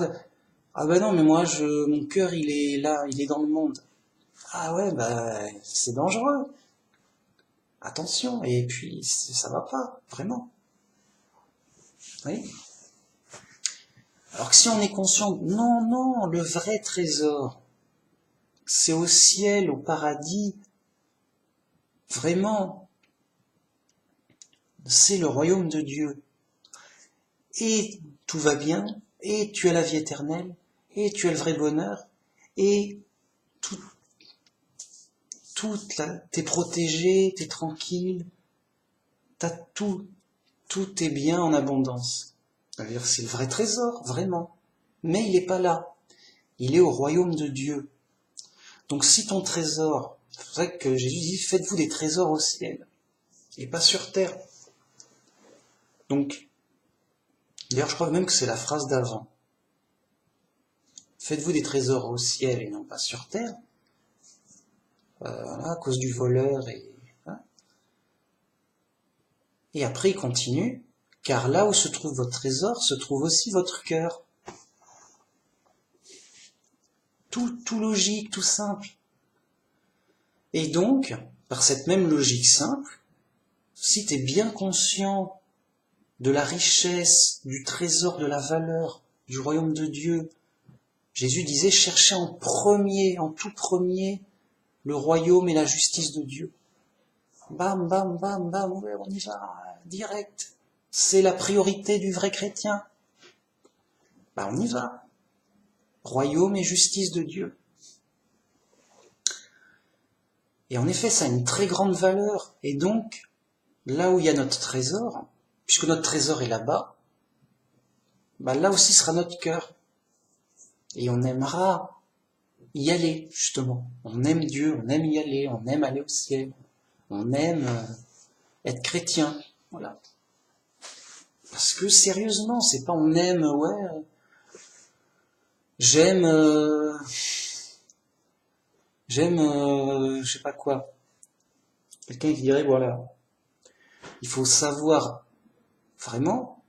Ah ben non, mais moi, mon cœur, il est là, il est dans le monde. Ah ouais, bah, c'est dangereux. Attention, et puis, ça va pas, vraiment. Oui. Alors que si on est conscient, non, non, le vrai trésor, c'est au ciel, au paradis, vraiment, c'est le royaume de Dieu. Et tout va bien, et tu as la vie éternelle, et tu as le vrai bonheur, et tout, t'es protégé, t'es tranquille, t'as tout, tout est bien en abondance. C'est-à-dire, c'est le vrai trésor, vraiment. Mais il n'est pas là. Il est au royaume de Dieu. Donc si ton trésor, c'est vrai que Jésus dit, faites-vous des trésors au ciel, et pas sur terre. Donc, d'ailleurs, je crois même que c'est la phrase d'avant. Faites-vous des trésors au ciel et non pas sur terre, voilà, à cause du voleur et... Hein. Et après, il continue, car là où se trouve votre trésor, se trouve aussi votre cœur. Tout logique, tout simple. Et donc, par cette même logique simple, si tu es bien conscient de la richesse, du trésor, de la valeur du royaume de Dieu, Jésus disait, cherchez en premier, en tout premier, le royaume et la justice de Dieu. Bam, bam, bam, bam, ouais, on y va, direct. C'est la priorité du vrai chrétien. Bah, on y va. Royaume et justice de Dieu. Et en effet, ça a une très grande valeur. Et donc, là où il y a notre trésor, puisque notre trésor est là-bas, bah là aussi sera notre cœur. Et on aimera y aller, justement. On aime Dieu, on aime y aller, on aime aller au ciel. On aime être chrétien. Voilà. Parce que sérieusement, c'est pas on aime, ouais, j'aime, je sais pas quoi. Quelqu'un qui dirait, voilà, il faut savoir vraiment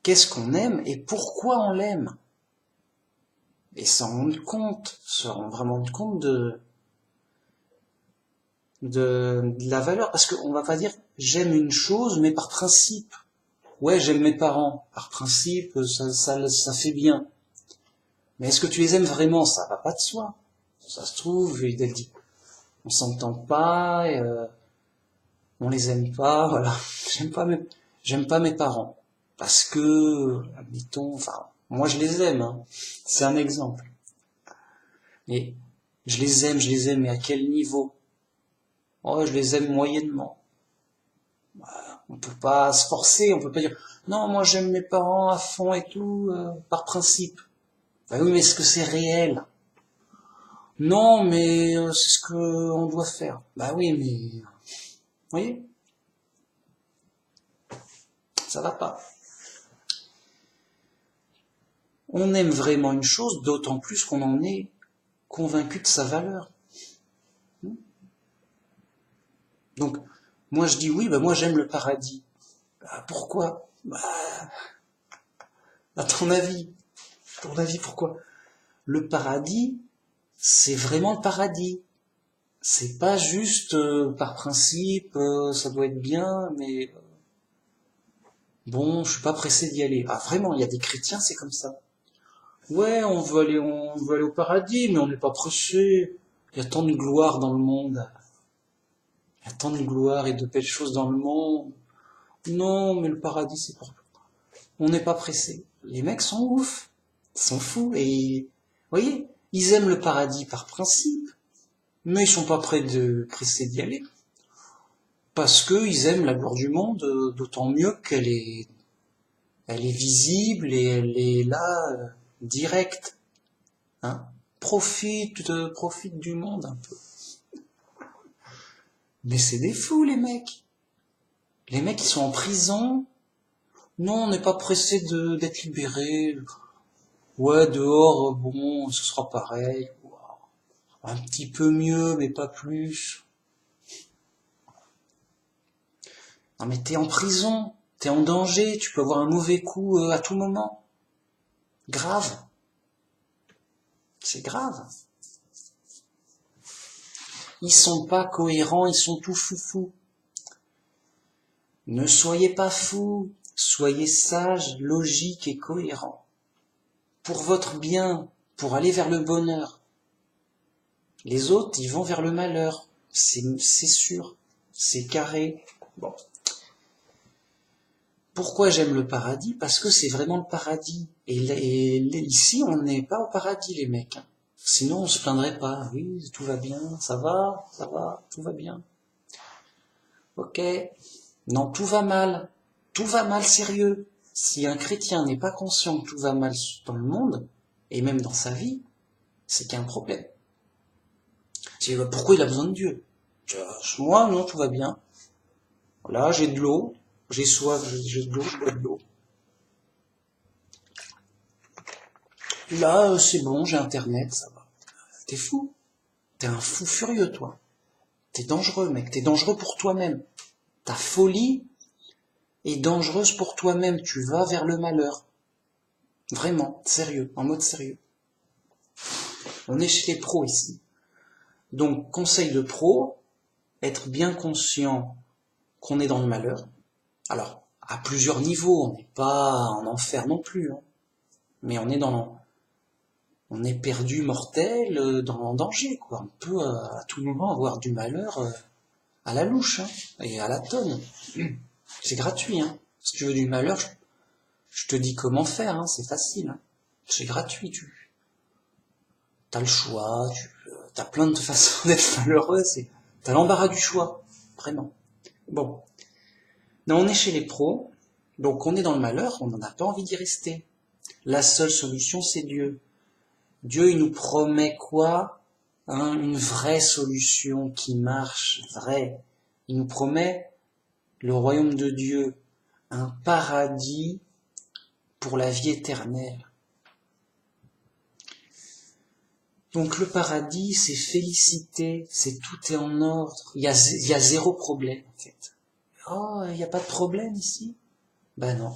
qu'est-ce qu'on aime et pourquoi on l'aime. Et s'en rendre compte, se rendre vraiment compte de la valeur. Parce qu'on va pas dire, j'aime une chose, mais par principe. Ouais, j'aime mes parents. Par principe, ça fait bien. Mais est-ce que tu les aimes vraiment? Ça va pas de soi. Ça se trouve, il dit, on s'entend pas, et, on les aime pas, voilà. J'aime pas mes parents. Parce que, admettons, enfin, moi je les aime, hein. C'est un exemple. Mais je les aime, mais à quel niveau? Oh, je les aime moyennement. On peut pas se forcer, on peut pas dire, non, moi j'aime mes parents à fond et tout, par principe. Bah oui, mais est-ce que c'est réel? Non, mais c'est ce que on doit faire. Bah oui, mais, vous voyez, ça va pas. On aime vraiment une chose, d'autant plus qu'on en est convaincu de sa valeur. Donc, moi je dis oui, bah moi j'aime le paradis. Bah, pourquoi? Bah, à ton avis pourquoi? Le paradis, c'est vraiment le paradis. C'est pas juste par principe, ça doit être bien, mais bon, je suis pas pressé d'y aller. Ah vraiment, il y a des chrétiens, c'est comme ça. Ouais, on veut aller au paradis, mais on n'est pas pressé. Il y a tant de gloire dans le monde. Il y a tant de gloire et de belles choses dans le monde. Non, mais le paradis, c'est pour... On n'est pas pressé. Les mecs sont ouf. Ils sont fous. Et, vous voyez, ils aiment le paradis par principe, mais ils sont pas pressés d'y aller. Parce qu'ils aiment la gloire du monde, d'autant mieux elle est visible et elle est là, directe. Hein. Profite du monde un peu. Mais c'est des fous, les mecs. Les mecs, ils sont en prison. Non, on n'est pas pressé d'être libérés. Ouais, dehors, bon, ce sera pareil. Un petit peu mieux, mais pas plus. Non, mais t'es en prison. T'es en danger. Tu peux avoir un mauvais coup à tout moment. Grave. C'est grave. Ils sont pas cohérents, ils sont tout foufous. Ne soyez pas fous. Soyez sages, logiques et cohérents. Pour votre bien, pour aller vers le bonheur. Les autres, ils vont vers le malheur. C'est sûr. C'est carré. Bon. Pourquoi j'aime le paradis? Parce que c'est vraiment le paradis. Et ici, on n'est pas au paradis, les mecs. Sinon, on se plaindrait pas. Oui, tout va bien, ça va, tout va bien. Ok. Non, tout va mal. Tout va mal sérieux. Si un chrétien n'est pas conscient que tout va mal dans le monde, et même dans sa vie, c'est qu'il y a un problème. Pourquoi il a besoin de Dieu? Moi, non, tout va bien. Là, j'ai de l'eau, j'ai soif, j'ai de l'eau, je bois de l'eau. Là, c'est bon, j'ai internet, ça va. T'es fou. T'es un fou furieux, toi. T'es dangereux, mec. T'es dangereux pour toi-même. Ta folie est dangereuse pour toi-même. Tu vas vers le malheur. Vraiment, sérieux, en mode sérieux. On est chez les pros ici. Donc, conseil de pro, être bien conscient qu'on est dans le malheur. Alors, à plusieurs niveaux, on n'est pas en enfer non plus, hein. Mais on est perdu mortel, dans le danger, quoi. On peut à tout moment avoir du malheur à la louche, hein, et à la tonne. C'est gratuit, hein. Si tu veux du malheur, je te dis comment faire, hein, c'est facile, hein. C'est gratuit, t'as le choix, t'as plein de façons d'être malheureux, t'as l'embarras du choix, vraiment. Bon. Non, on est chez les pros, donc on est dans le malheur, on n'en a pas envie d'y rester. La seule solution, c'est Dieu. Dieu, il nous promet quoi? Une vraie solution qui marche, vraie. Il nous promet le royaume de Dieu, un paradis pour la vie éternelle. Donc le paradis, c'est félicité, c'est tout est en ordre, il y a zéro problème en fait. Oh, il n'y a pas de problème ici? Ben non.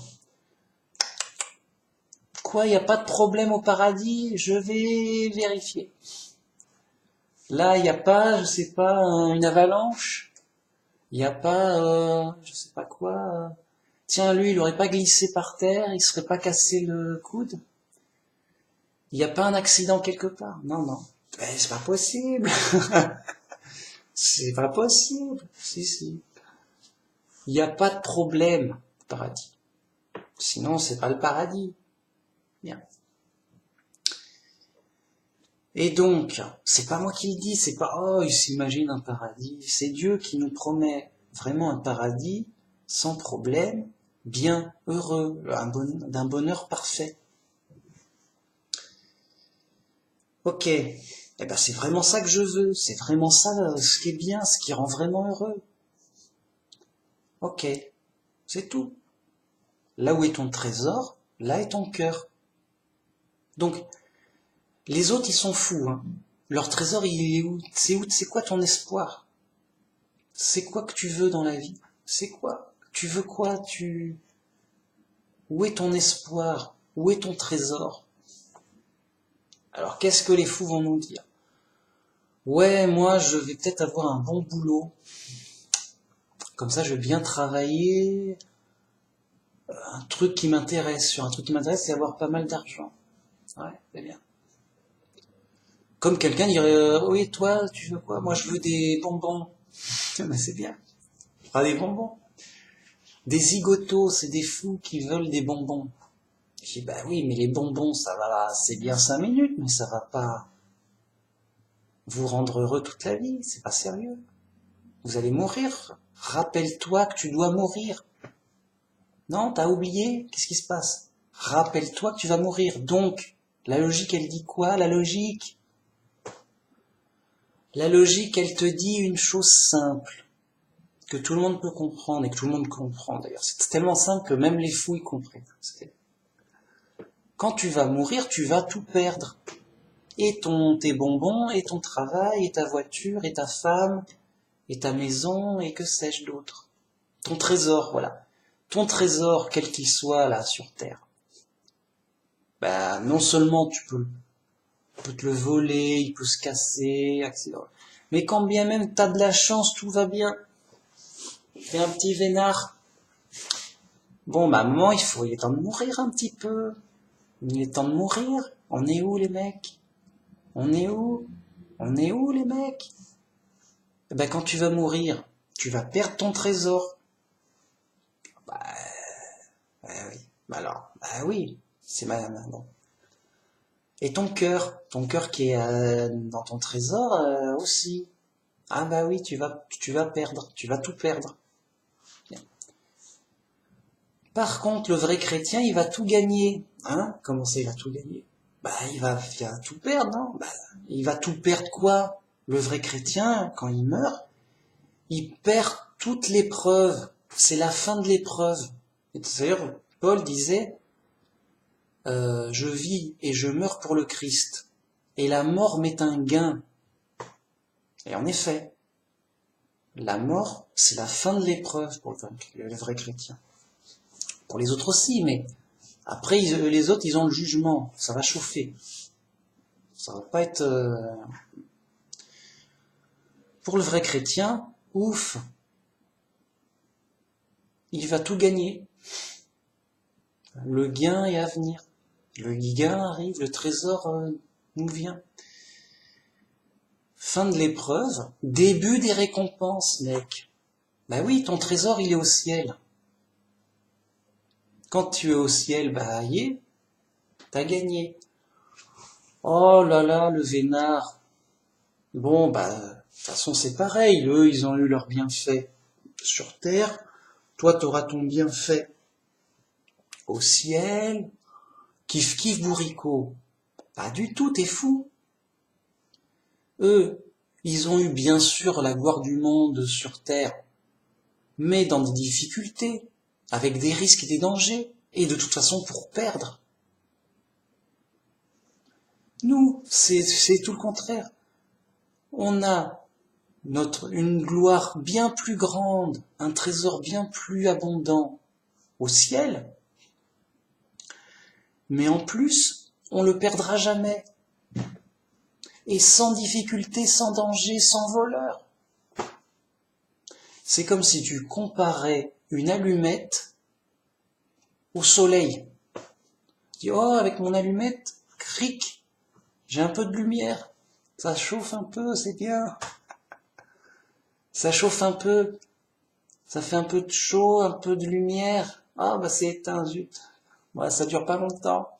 Quoi, il n'y a pas de problème au paradis? Je vais vérifier. Là, il n'y a pas, je sais pas, une avalanche? Il n'y a pas, je sais pas quoi. Tiens, lui, il aurait pas glissé par terre, il serait pas cassé le coude? Il n'y a pas un accident quelque part? Non, non. Ben, c'est pas possible. C'est pas possible. Si. Il n'y a pas de problème au paradis. Sinon, c'est pas le paradis. Bien. Et donc, c'est pas moi qui le dis, c'est pas, oh, il s'imagine un paradis. C'est Dieu qui nous promet vraiment un paradis sans problème, bien heureux, d'un bonheur parfait. Ok. Eh ben, c'est vraiment ça que je veux. C'est vraiment ça, ce qui est bien, ce qui rend vraiment heureux. Ok. C'est tout. Là où est ton trésor, là est ton cœur. Donc, les autres, ils sont fous, hein. Leur trésor, il est où? C'est quoi ton espoir? C'est quoi que tu veux dans la vie? C'est quoi? Tu veux quoi? Où est ton espoir? Où est ton trésor? Alors, qu'est-ce que les fous vont nous dire? Ouais, moi, je vais peut-être avoir un bon boulot. Comme ça, je vais bien travailler. Un truc qui m'intéresse. Sur un truc qui m'intéresse, c'est avoir pas mal d'argent. Ouais, c'est bien. Comme quelqu'un dirait, oui, toi, tu veux quoi? Moi, je veux des bonbons. Ben, c'est bien. Pas des bonbons. Des zigotos, c'est des fous qui veulent des bonbons. Je dis, bah oui, mais les bonbons, ça va, c'est bien 5 minutes, mais ça va pas vous rendre heureux toute la vie, c'est pas sérieux. Vous allez mourir. Rappelle-toi que tu dois mourir. Non, t'as oublié? Qu'est-ce qui se passe? Rappelle-toi que tu vas mourir. Donc, la logique, elle dit quoi? La logique, elle te dit une chose simple, que tout le monde peut comprendre, et que tout le monde comprend d'ailleurs. C'est tellement simple que même les fous y comprennent. Quand tu vas mourir, tu vas tout perdre. Et tes bonbons, et ton travail, et ta voiture, et ta femme, et ta maison, et que sais-je d'autre. Ton trésor, voilà. Ton trésor, quel qu'il soit, là, sur Terre. Bah, non seulement tu peux te le voler, il peut se casser, etc. Mais quand bien même t'as de la chance, tout va bien. T'es un petit vénard. Bon, maman, il est temps de mourir un petit peu. Il est temps de mourir. On est où, les mecs? On est où? On est où, les mecs? Eh ben, quand tu vas mourir, tu vas perdre ton trésor. Bah, oui. Bah alors, bah oui, c'est bon. Et ton cœur qui est dans ton trésor aussi. Ah bah oui, tu vas perdre, tu vas tout perdre. Bien. Par contre, le vrai chrétien, il va tout gagner. Hein? Comment ça, il va tout gagner? Bah, il va tout perdre, non? Bah, il va tout perdre quoi? Le vrai chrétien, quand il meurt, il perd toute l'épreuve. C'est la fin de l'épreuve. D'ailleurs, Paul disait, je vis et je meurs pour le Christ. Et la mort m'est un gain. Et en effet, la mort, c'est la fin de l'épreuve pour le vrai chrétien. Pour les autres aussi, mais après, les autres, ils ont le jugement. Ça va chauffer. Ça va pas être... Pour le vrai chrétien, ouf, il va tout gagner. Le gain est à venir. Le gain arrive, le trésor nous vient. Fin de l'épreuve, début des récompenses, mec. Bah oui, ton trésor, il est au ciel. Quand tu es au ciel, bah y est, t'as gagné. Oh là là, le vénard. Bon, bah, de toute façon, c'est pareil. Eux, ils ont eu leur bienfait sur terre. Toi, t'auras ton bienfait au ciel. Kiff kiff bourricot. Pas du tout, t'es fou. Eux, ils ont eu bien sûr la gloire du monde sur terre, mais dans des difficultés, avec des risques et des dangers, et de toute façon pour perdre. Nous, c'est tout le contraire. On a une gloire bien plus grande, un trésor bien plus abondant au ciel, mais en plus, on le perdra jamais. Et sans difficulté, sans danger, sans voleur. C'est comme si tu comparais une allumette au soleil. Tu dis, oh, avec mon allumette, cric, j'ai un peu de lumière. Ça chauffe un peu, c'est bien. Ça chauffe un peu. Ça fait un peu de chaud, un peu de lumière. Ah, bah c'est éteint, zut. Ouais, ça dure pas longtemps.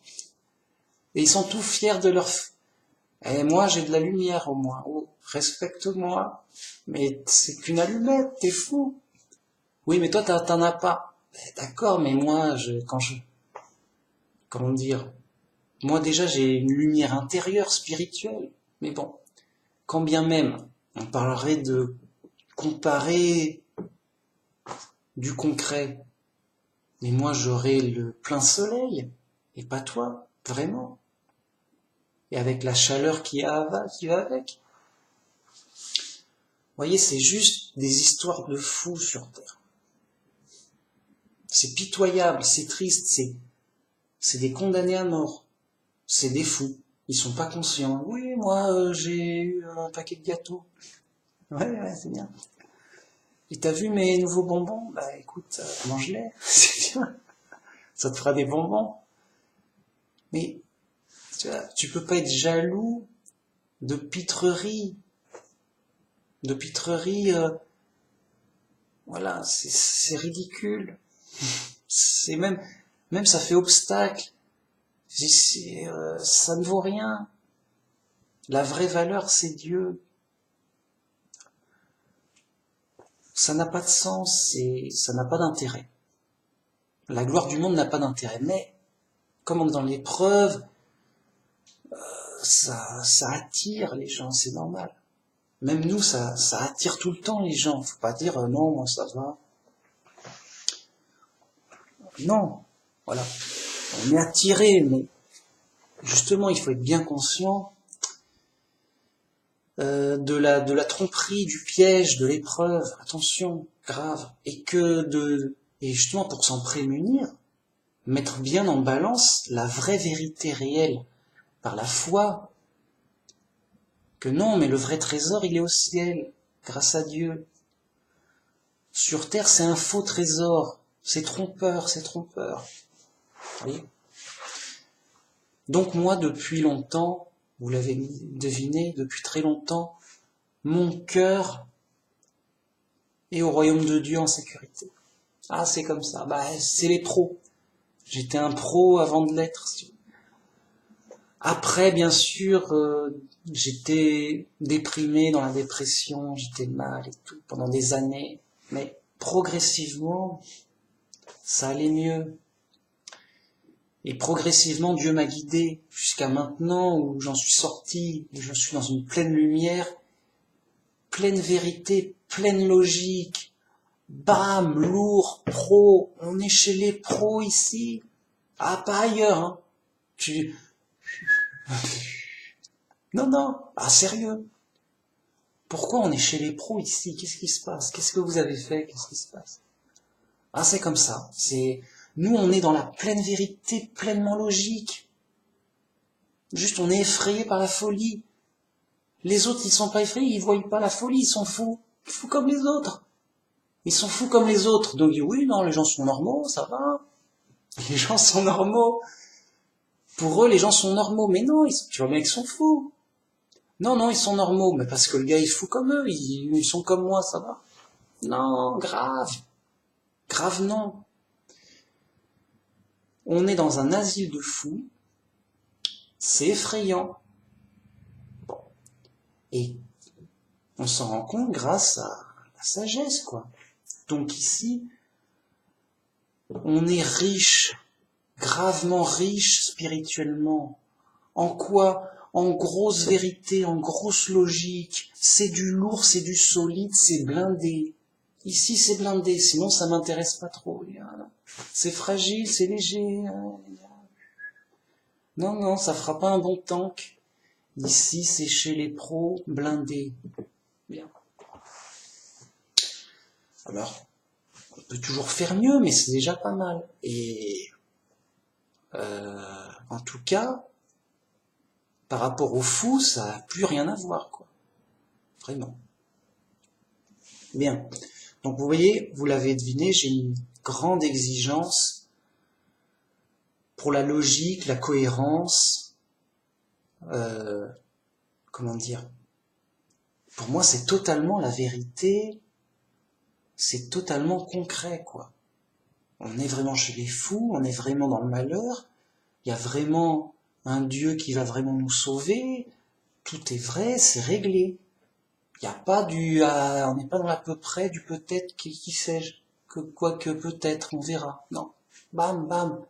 Et ils sont tout fiers de leur... Et moi, j'ai de la lumière au moins. Oh, respecte-moi. Mais c'est qu'une allumette, t'es fou. Oui, mais toi, t'en as pas. D'accord, mais moi, comment dire? Moi, déjà, j'ai une lumière intérieure, spirituelle. Mais bon, quand bien même, on parlerait de comparer du concret. Mais moi, j'aurai le plein soleil. Et pas toi, vraiment. Et avec la chaleur qui va avec. Vous voyez, c'est juste des histoires de fous sur Terre. C'est pitoyable, c'est triste, c'est des condamnés à mort. C'est des fous. Ils sont pas conscients. Oui, moi, j'ai eu un paquet de gâteaux. Ouais, c'est bien. Et t'as vu mes nouveaux bonbons? Bah écoute, mange-les, c'est bien. Ça te fera des bonbons. Mais tu vois, tu peux pas être jaloux de pitrerie. De pitrerie, voilà, c'est ridicule. C'est même ça fait obstacle. Ça ne vaut rien. La vraie valeur, c'est Dieu. Ça n'a pas de sens, ça n'a pas d'intérêt. La gloire du monde n'a pas d'intérêt. Mais, comme dans l'épreuve, ça attire les gens, c'est normal. Même nous, ça attire tout le temps les gens. Faut pas dire non, moi ça va. Non, voilà. On est attiré, mais justement, il faut être bien conscient de la tromperie, du piège, de l'épreuve. Attention, grave. Et justement pour s'en prémunir, mettre bien en balance la vraie vérité réelle par la foi. Que non, mais le vrai trésor, il est au ciel, grâce à Dieu. Sur terre, c'est un faux trésor. C'est trompeur, c'est trompeur. Vous voyez ? Donc moi, depuis longtemps, vous l'avez deviné, depuis très longtemps, mon cœur est au royaume de Dieu en sécurité. Ah, c'est comme ça. Bah, c'est les pros. J'étais un pro avant de l'être. Après, bien sûr, j'étais déprimé dans la dépression, j'étais mal et tout pendant des années. Mais progressivement, ça allait mieux. Et progressivement, Dieu m'a guidé jusqu'à maintenant où j'en suis sorti, où je suis dans une pleine lumière, pleine vérité, pleine logique. Bam, lourd, pro, on est chez les pros ici. Ah, pas ailleurs, hein. Non, non, ah, sérieux. Pourquoi on est chez les pros ici? Qu'est-ce qui se passe? Qu'est-ce que vous avez fait? Qu'est-ce qui se passe? Ah, c'est comme ça. Nous, on est dans la pleine vérité, pleinement logique. Juste, on est effrayé par la folie. Les autres, ils sont pas effrayés, ils voient pas la folie, ils sont fous. Fous comme les autres. Ils sont fous comme les autres. Donc, oui, non, les gens sont normaux, ça va. Les gens sont normaux. Pour eux, les gens sont normaux. Mais non, tu vois bien qu'ils sont fous. Non, non, ils sont normaux. Mais parce que le gars, il est fou comme eux. Ils sont comme moi, ça va. Non, grave. Grave, non. On est dans un asile de fous. C'est effrayant. Bon. Et on s'en rend compte grâce à la sagesse, quoi. Donc ici, on est riche, gravement riche spirituellement. En quoi? En grosse vérité, en grosse logique. C'est du lourd, c'est du solide, c'est blindé. Ici, c'est blindé, sinon ça m'intéresse pas trop. C'est fragile, c'est léger. Non, non, ça fera pas un bon tank. Ici, c'est chez les pros, blindé. Bien. Alors, on peut toujours faire mieux, mais c'est déjà pas mal. Et en tout cas, par rapport aux fous, ça n'a plus rien à voir, quoi. Vraiment. Bien. Donc vous voyez, vous l'avez deviné, j'ai une grande exigence pour la logique, la cohérence. Comment dire? Pour moi, c'est totalement la vérité. C'est totalement concret, quoi. On est vraiment chez les fous, on est vraiment dans le malheur. Il y a vraiment un Dieu qui va vraiment nous sauver. Tout est vrai, c'est réglé. Il n'y a pas on n'est pas dans l'à peu près, du peut-être, qui sais-je, quoique peut-être, on verra. Non. Bam, bam.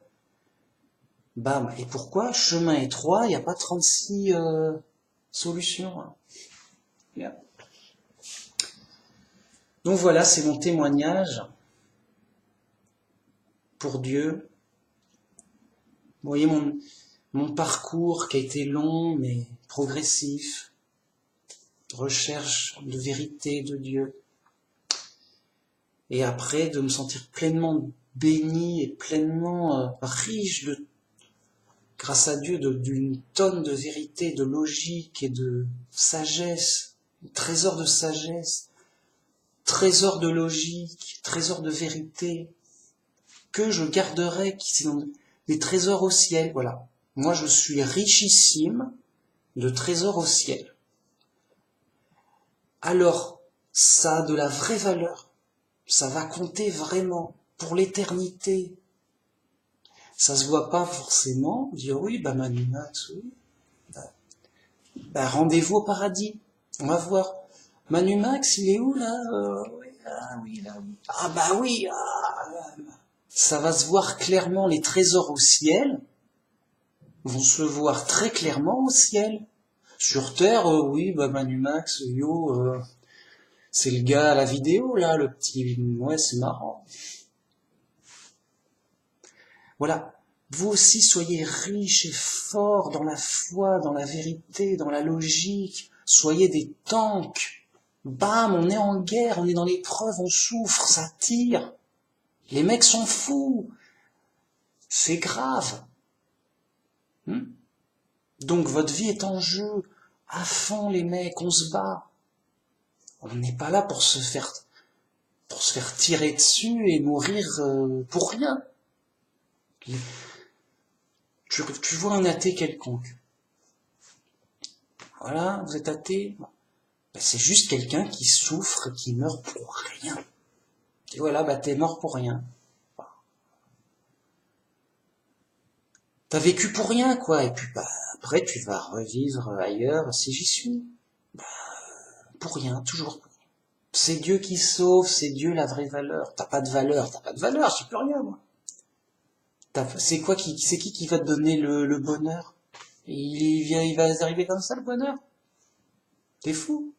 Bam. Et pourquoi? Chemin étroit, il n'y a pas 36 solutions. Hein. Bien. Donc voilà, c'est mon témoignage pour Dieu. Vous voyez mon parcours qui a été long mais progressif. Recherche de vérité de Dieu. Et après, de me sentir pleinement béni et pleinement riche grâce à Dieu d'une tonne de vérité, de logique et de sagesse, trésor de sagesse, trésor de logique, trésor de vérité, que je garderai, qui sont des trésors au ciel, voilà. Moi, je suis richissime de trésors au ciel. Alors, ça a de la vraie valeur. Ça va compter vraiment pour l'éternité. Ça se voit pas forcément. Dire oui, Manu Max, oui. Rendez-vous au paradis. On va voir. Manu Max, il est où là? Oui, ah oui, là. Ah bah oui. Ça va se voir clairement. Les trésors au ciel vont se voir très clairement au ciel. Sur Terre, oui, Manu Max, c'est le gars à la vidéo là, le petit. Ouais, c'est marrant. Voilà. Vous aussi soyez riches et forts dans la foi, dans la vérité, dans la logique. Soyez des tanks. Bam, on est en guerre, on est dans l'épreuve, on souffre, ça tire. Les mecs sont fous. C'est grave. Donc votre vie est en jeu. À fond les mecs, on se bat. On n'est pas là pour se faire pour se faire tirer dessus et mourir pour rien. Tu vois un athée quelconque. Voilà, vous êtes athée. Bon. Ben, c'est juste quelqu'un qui souffre, qui meurt pour rien. Et voilà, bah t'es mort pour rien. T'as vécu pour rien, quoi. Et puis bah après tu vas revivre ailleurs si j'y suis. Bah, pour rien, toujours. C'est Dieu qui sauve, c'est Dieu la vraie valeur. T'as pas de valeur, j'ai plus rien, moi. C'est quoi c'est qui va te donner le bonheur? Il va arriver comme ça, le bonheur? T'es fou.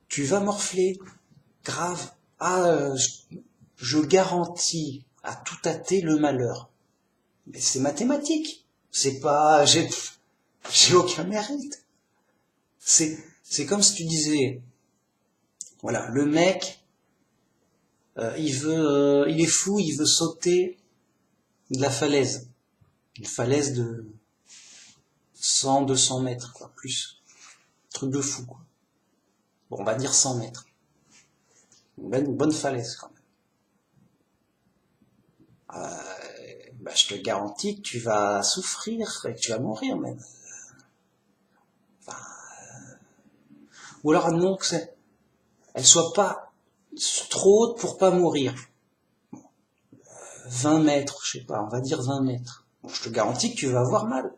Tu vas morfler. Grave. Ah, je garantis à tout athée le malheur. Mais c'est mathématique. C'est pas, j'ai aucun mérite. C'est comme si tu disais, voilà, le mec, il est fou, il veut sauter de la falaise. Une falaise de 100, 200 mètres, quoi, plus. Truc de fou, quoi. Bon, on va dire 100 mètres. Une bonne falaise, quand même. Bah, je te garantis que tu vas souffrir et que tu vas mourir, même. Enfin, ou alors, non, que elle soit pas trop haute pour pas mourir. 20 mètres, je sais pas, on va dire 20 mètres. Bon, je te garantis que tu vas avoir mal.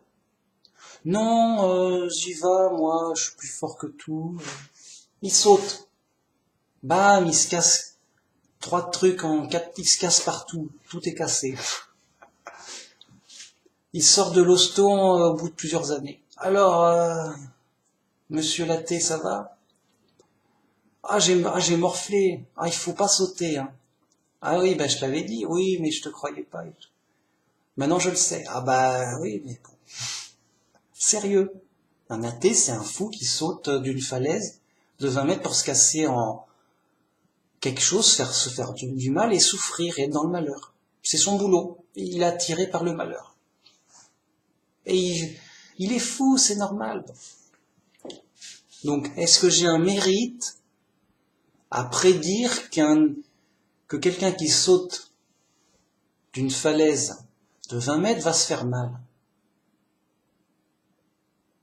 Non, j'y vais, moi, je suis plus fort que tout. Il saute. Bam, il se casse 3 trucs en 4, il se casse partout. Tout est cassé. Il sort de l'hosto au bout de plusieurs années. Alors, monsieur Laté, ça va? Ah, j'ai morflé. Ah, il faut pas sauter, hein. Ah oui, ben je t'avais dit. Oui, mais je te croyais pas. Maintenant, je le sais. Ah bah oui, mais bon. Sérieux. Un athée, c'est un fou qui saute d'une falaise de 20 mètres pour se casser en quelque chose, se faire du mal et souffrir et être dans le malheur. C'est son boulot. Il est attiré par le malheur. Et il est fou, c'est normal. Donc, est-ce que j'ai un mérite à prédire que quelqu'un qui saute d'une falaise de 20 mètres va se faire mal?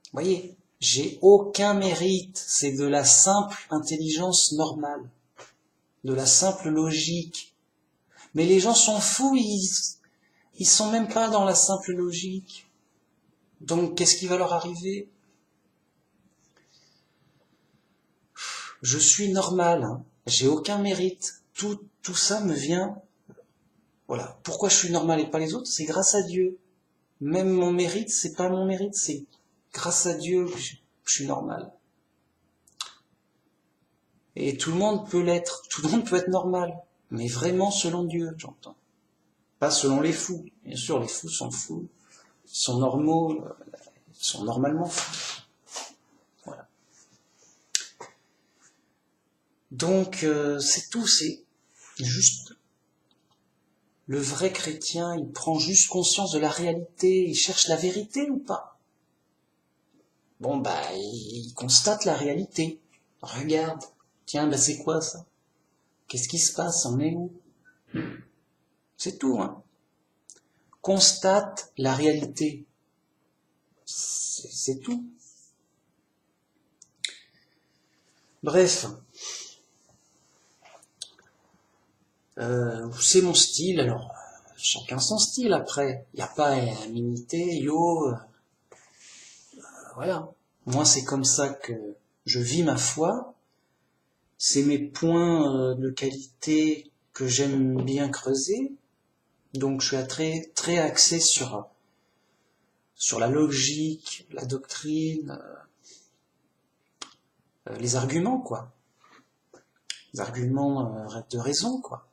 Vous voyez, j'ai aucun mérite, c'est de la simple intelligence normale, de la simple logique. Mais les gens sont fous, ils sont même pas dans la simple logique. Donc qu'est-ce qui va leur arriver? Je suis normal, hein. J'ai aucun mérite. Tout ça me vient. Voilà. Pourquoi je suis normal et pas les autres? C'est grâce à Dieu. Même mon mérite, c'est pas mon mérite, c'est grâce à Dieu que je suis normal. Et tout le monde peut l'être, tout le monde peut être normal, mais vraiment selon Dieu, j'entends. Pas selon les fous. Bien sûr, les fous sont fous, ils sont normaux, ils sont normalement fous. Voilà. Donc, c'est tout, c'est juste. Le vrai chrétien, il prend juste conscience de la réalité, il cherche la vérité ou pas? Bon, bah, il constate la réalité. Regarde. Tiens, bah c'est quoi ça? Qu'est-ce qui se passe? On est où? C'est tout, hein. Constate la réalité. C'est tout. Bref. C'est mon style, alors chacun son style après. Il n'y a pas à m'imiter, voilà. Moi c'est comme ça que je vis ma foi. C'est mes points de qualité que j'aime bien creuser. Donc je suis très axé sur la logique, la doctrine, les arguments, quoi. Les arguments de raison, quoi.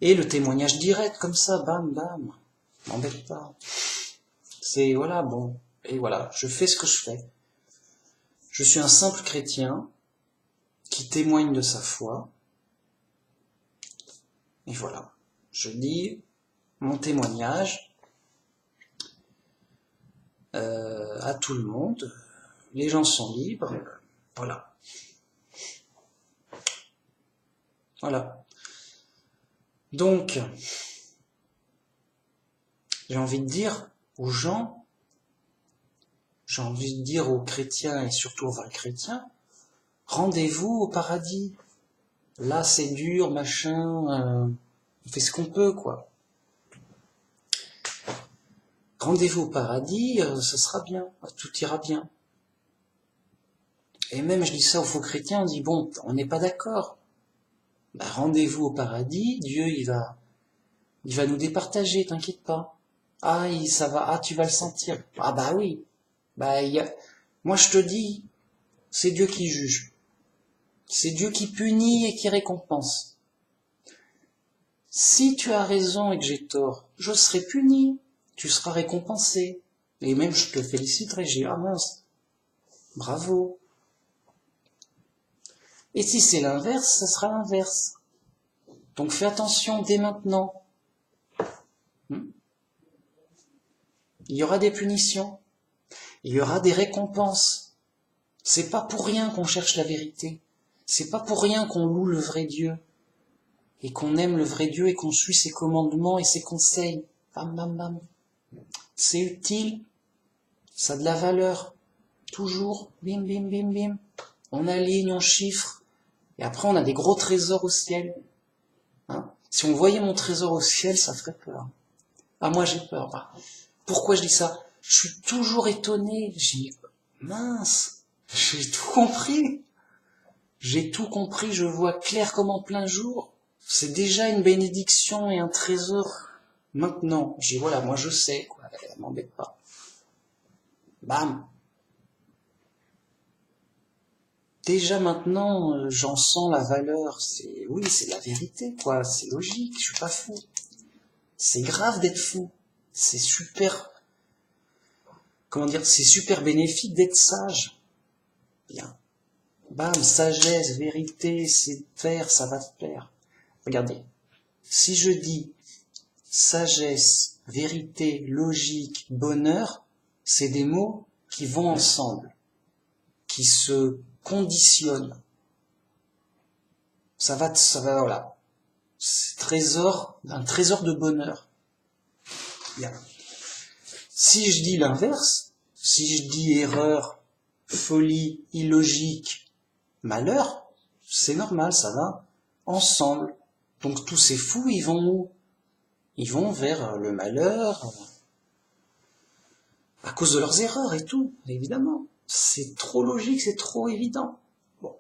Et le témoignage direct, comme ça, bam, bam. M'embête pas. C'est, voilà, bon. Et voilà, je fais ce que je fais. Je suis un simple chrétien qui témoigne de sa foi. Et voilà. Je dis mon témoignage à tout le monde. Les gens sont libres. Voilà. Voilà. Donc, j'ai envie de dire aux gens, j'ai envie de dire aux chrétiens et surtout aux vrais chrétiens, rendez-vous au paradis. Là, c'est dur, machin, on fait ce qu'on peut, quoi. Rendez-vous au paradis, ce sera bien, tout ira bien. Et même, je dis ça aux faux chrétiens, on dit, bon, on n'est pas d'accord. Bah, rendez-vous au paradis, Dieu, il va nous départager, t'inquiète pas. Ah, ça va, ah, tu vas le sentir. Ah bah oui. Bah, moi, je te dis, c'est Dieu qui juge. C'est Dieu qui punit et qui récompense. Si tu as raison et que j'ai tort, je serai puni. Tu seras récompensé. Et même, je te féliciterai. J'ai, ah mince, bravo. Et si c'est l'inverse, ça sera l'inverse. Donc fais attention dès maintenant. Il y aura des punitions. Il y aura des récompenses. C'est pas pour rien qu'on cherche la vérité. C'est pas pour rien qu'on loue le vrai Dieu. Et qu'on aime le vrai Dieu et qu'on suit ses commandements et ses conseils. Bam, bam, bam. C'est utile. Ça a de la valeur. Toujours. Bim, bim, bim, bim. On aligne, on chiffre. Et après, on a des gros trésors au ciel. Hein, si on voyait mon trésor au ciel, ça ferait peur. Ah, moi, j'ai peur. Bah, pourquoi je dis ça? Je suis toujours étonné. Je dis, mince, j'ai tout compris. J'ai tout compris, je vois clair comme en plein jour. C'est déjà une bénédiction et un trésor. Maintenant, j'ai voilà, moi je sais, quoi, m'embête pas. Bam. Déjà maintenant, j'en sens la valeur. Oui, c'est la vérité, quoi. C'est logique, je suis pas fou. C'est grave d'être fou. C'est super, comment dire, c'est super bénéfique d'être sage. Bien. Bam, sagesse, vérité, c'est faire, ça va te plaire. Regardez. Si je dis sagesse, vérité, logique, bonheur, c'est des mots qui vont ensemble, qui se conditionnent. Ça va, voilà. C'est un trésor de bonheur. Bien. Si je dis l'inverse, si je dis erreur, folie, illogique, malheur, c'est normal, ça va ensemble. Donc tous ces fous, ils vont où? Ils vont vers le malheur, à cause de leurs erreurs et tout, évidemment. C'est trop logique, c'est trop évident. Bon.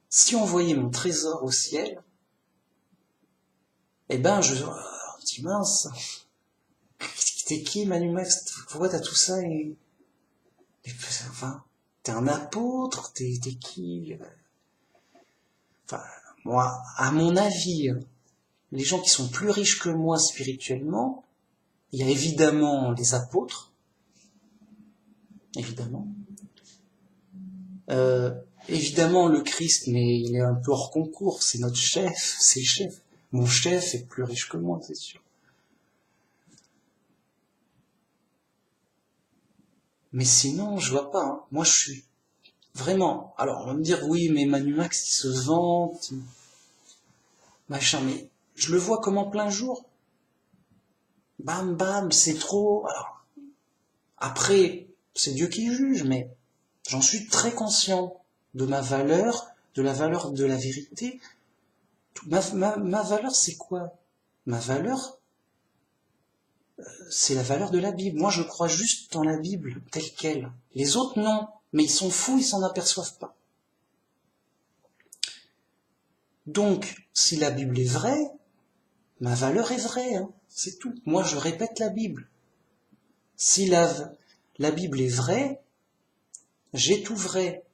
Si on voyait mon trésor au ciel, eh ben, on dit mince, t'es qui, Manu Max? Pourquoi t'as tout ça et enfin, t'es un apôtre, t'es qui? Enfin, moi, à mon avis, les gens qui sont plus riches que moi spirituellement, il y a évidemment les apôtres, évidemment. Évidemment le Christ, mais il est un peu hors concours, c'est notre chef, c'est le chef. Mon chef est plus riche que moi, c'est sûr. Mais sinon, je vois pas, hein. Moi, je suis vraiment... Alors, on va me dire, oui, mais Manu Max, il se vante, machin, mais je le vois comme en plein jour. Bam, bam, c'est trop... Alors, après, c'est Dieu qui juge, mais j'en suis très conscient de ma valeur, de la valeur de la vérité. Ma valeur, c'est quoi? Ma valeur, c'est la valeur de la Bible. Moi, je crois juste dans la Bible telle qu'elle. Les autres, non. Mais ils sont fous, ils s'en aperçoivent pas. Donc, si la Bible est vraie, ma valeur est vraie, hein. C'est tout. Moi, je répète la Bible. Si la Bible est vraie, j'ai tout vrai.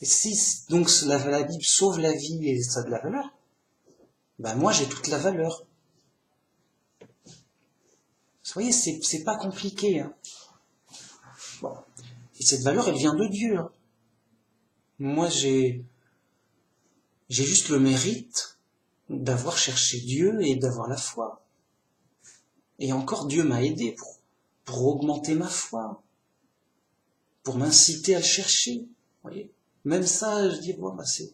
Et si donc la Bible sauve la vie et ça a de la valeur, ben moi j'ai toute la valeur. Vous voyez, c'est pas compliqué, hein. Bon. Et cette valeur, elle vient de Dieu, hein. Moi j'ai juste le mérite d'avoir cherché Dieu et d'avoir la foi. Et encore, Dieu m'a aidé pour augmenter ma foi, pour m'inciter à le chercher. Vous voyez ? Même ça, je dis, bon, bah c'est...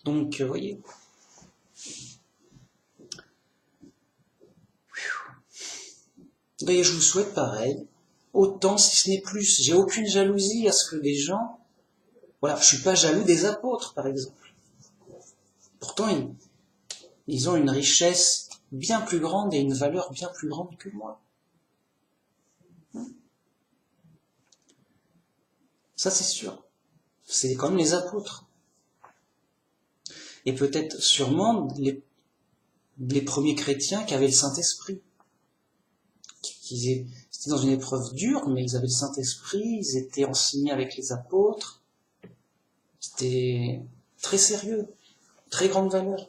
Donc, vous voyez. Et je vous souhaite pareil. Autant, si ce n'est plus. J'ai aucune jalousie à ce que les gens... Voilà, je suis pas jaloux des apôtres, par exemple. Pourtant, ils ont une richesse bien plus grande et une valeur bien plus grande que moi. Ça, c'est sûr. C'est comme les apôtres. Et peut-être sûrement les premiers chrétiens qui avaient le Saint-Esprit. C'était dans une épreuve dure, mais ils avaient le Saint-Esprit, ils étaient enseignés avec les apôtres. C'était très sérieux, très grande valeur.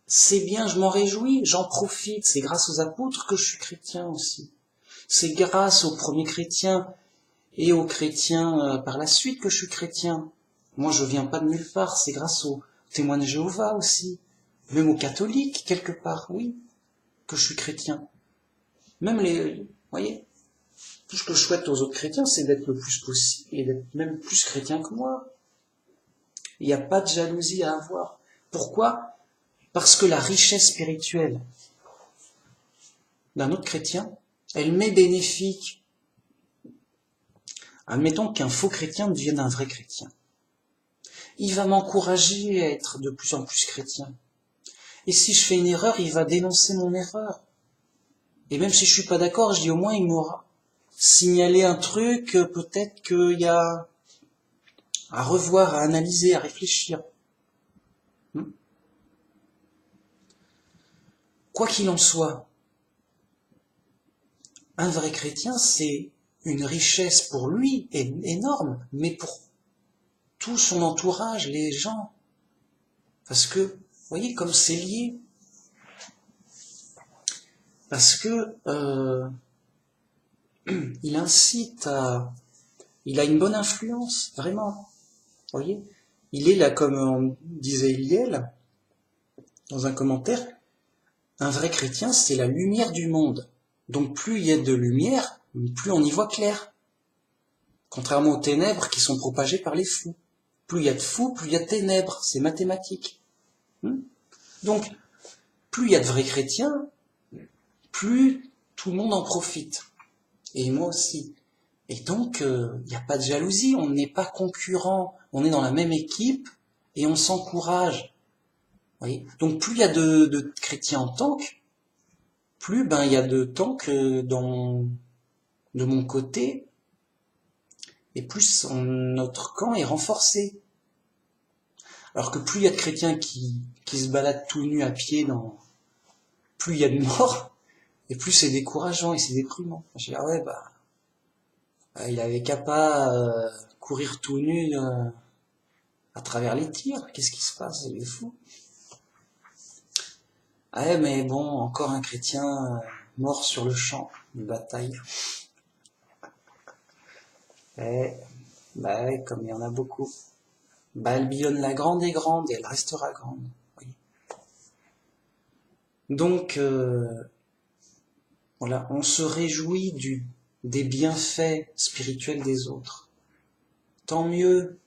C'est bien, je m'en réjouis, j'en profite. C'est grâce aux apôtres que je suis chrétien aussi. C'est grâce aux premiers chrétiens et aux chrétiens par la suite que je suis chrétien. Moi, je viens pas de nulle part, c'est grâce aux témoins de Jéhovah aussi. Même aux catholiques, quelque part, oui, que je suis chrétien. Même vous voyez, tout ce que je souhaite aux autres chrétiens, c'est d'être le plus possible et d'être même plus chrétien que moi. Il n'y a pas de jalousie à avoir. Pourquoi ? Parce que la richesse spirituelle d'un autre chrétien, elle m'est bénéfique. Admettons qu'un faux chrétien devienne un vrai chrétien. Il va m'encourager à être de plus en plus chrétien. Et si je fais une erreur, il va dénoncer mon erreur. Et même si je suis pas d'accord, je dis au moins il m'aura signalé un truc, peut-être qu'il y a à revoir, à analyser, à réfléchir. Quoi qu'il en soit, un vrai chrétien, c'est une richesse pour lui énorme, mais pour tout son entourage, les gens. Parce que, vous voyez, comme c'est lié. Parce que il incite à... Il a une bonne influence, vraiment. Vous voyez, il est là, comme on disait Eliel, dans un commentaire, un vrai chrétien, c'est la lumière du monde. Donc plus il y a de lumière, plus on y voit clair. Contrairement aux ténèbres qui sont propagées par les fous. Plus il y a de fous, plus il y a de ténèbres. C'est mathématique. Donc, plus il y a de vrais chrétiens, plus tout le monde en profite. Et moi aussi. Et donc, il n'y a pas de jalousie, on n'est pas concurrents, on est dans la même équipe et on s'encourage. Voyez, donc plus il y a de chrétiens en tank, plus il y a de tanks de mon côté, et plus notre camp est renforcé. Alors que plus il y a de chrétiens qui se baladent tout nus à pied, plus il y a de morts, et plus c'est décourageant et c'est déprimant. Je dis, ah ouais, il avait qu'à pas courir tout nu à travers les tirs. Qu'est-ce qui se passe? Il est fou. Ah ouais, mais bon, encore un chrétien mort sur le champ de bataille. Et, comme il y en a beaucoup. Albion la grande est grande et elle restera grande. Oui. Donc, voilà, on se réjouit des bienfaits spirituels des autres. Tant mieux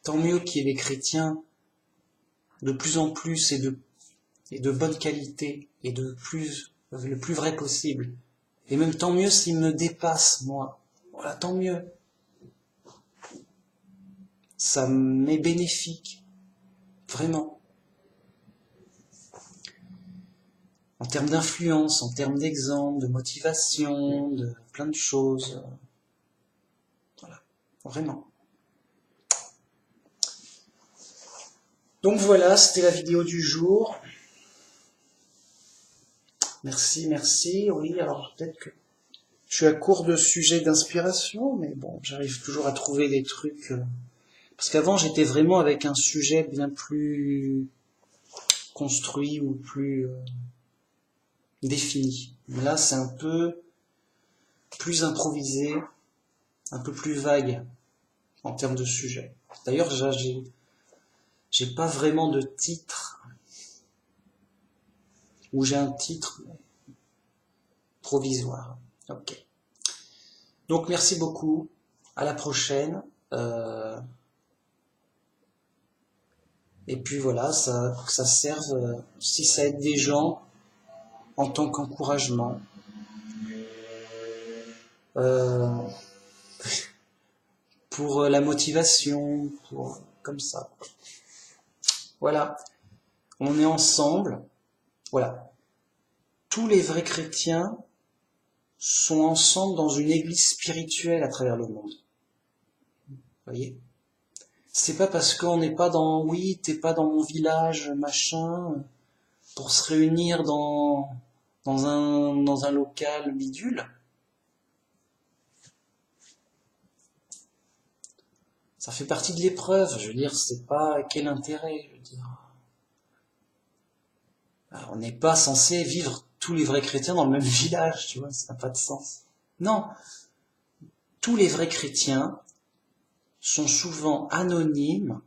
qu'il y ait des chrétiens de plus en plus et de bonne qualité et le plus vrai possible. Et même tant mieux s'ils me dépassent, moi. Voilà, tant mieux. Ça m'est bénéfique. Vraiment. En termes d'influence, en termes d'exemple, de motivation, de plein de choses. Voilà. Vraiment. Donc voilà, c'était la vidéo du jour. Merci. Oui, alors peut-être que je suis à court de sujets d'inspiration, mais bon, j'arrive toujours à trouver des trucs. Parce qu'avant, j'étais vraiment avec un sujet bien plus construit ou plus défini. Là, c'est un peu plus improvisé, un peu plus vague en termes de sujet. D'ailleurs, j'ai pas vraiment de titre, ou j'ai un titre provisoire. Ok. Donc merci beaucoup. À la prochaine. Et puis voilà, que ça serve, si ça aide des gens, en tant qu'encouragement. Euh, pour la motivation, comme ça. Voilà, on est ensemble. Voilà, tous les vrais chrétiens sont ensemble dans une église spirituelle à travers le monde. Vous voyez ? C'est pas parce qu'on n'est pas dans, oui, t'es pas dans mon village, machin, pour se réunir dans un local bidule. Ça fait partie de l'épreuve, je veux dire, c'est pas quel intérêt, je veux dire. On n'est pas censé vivre tous les vrais chrétiens dans le même village, tu vois, ça n'a pas de sens. Non, tous les vrais chrétiens sont souvent anonymes,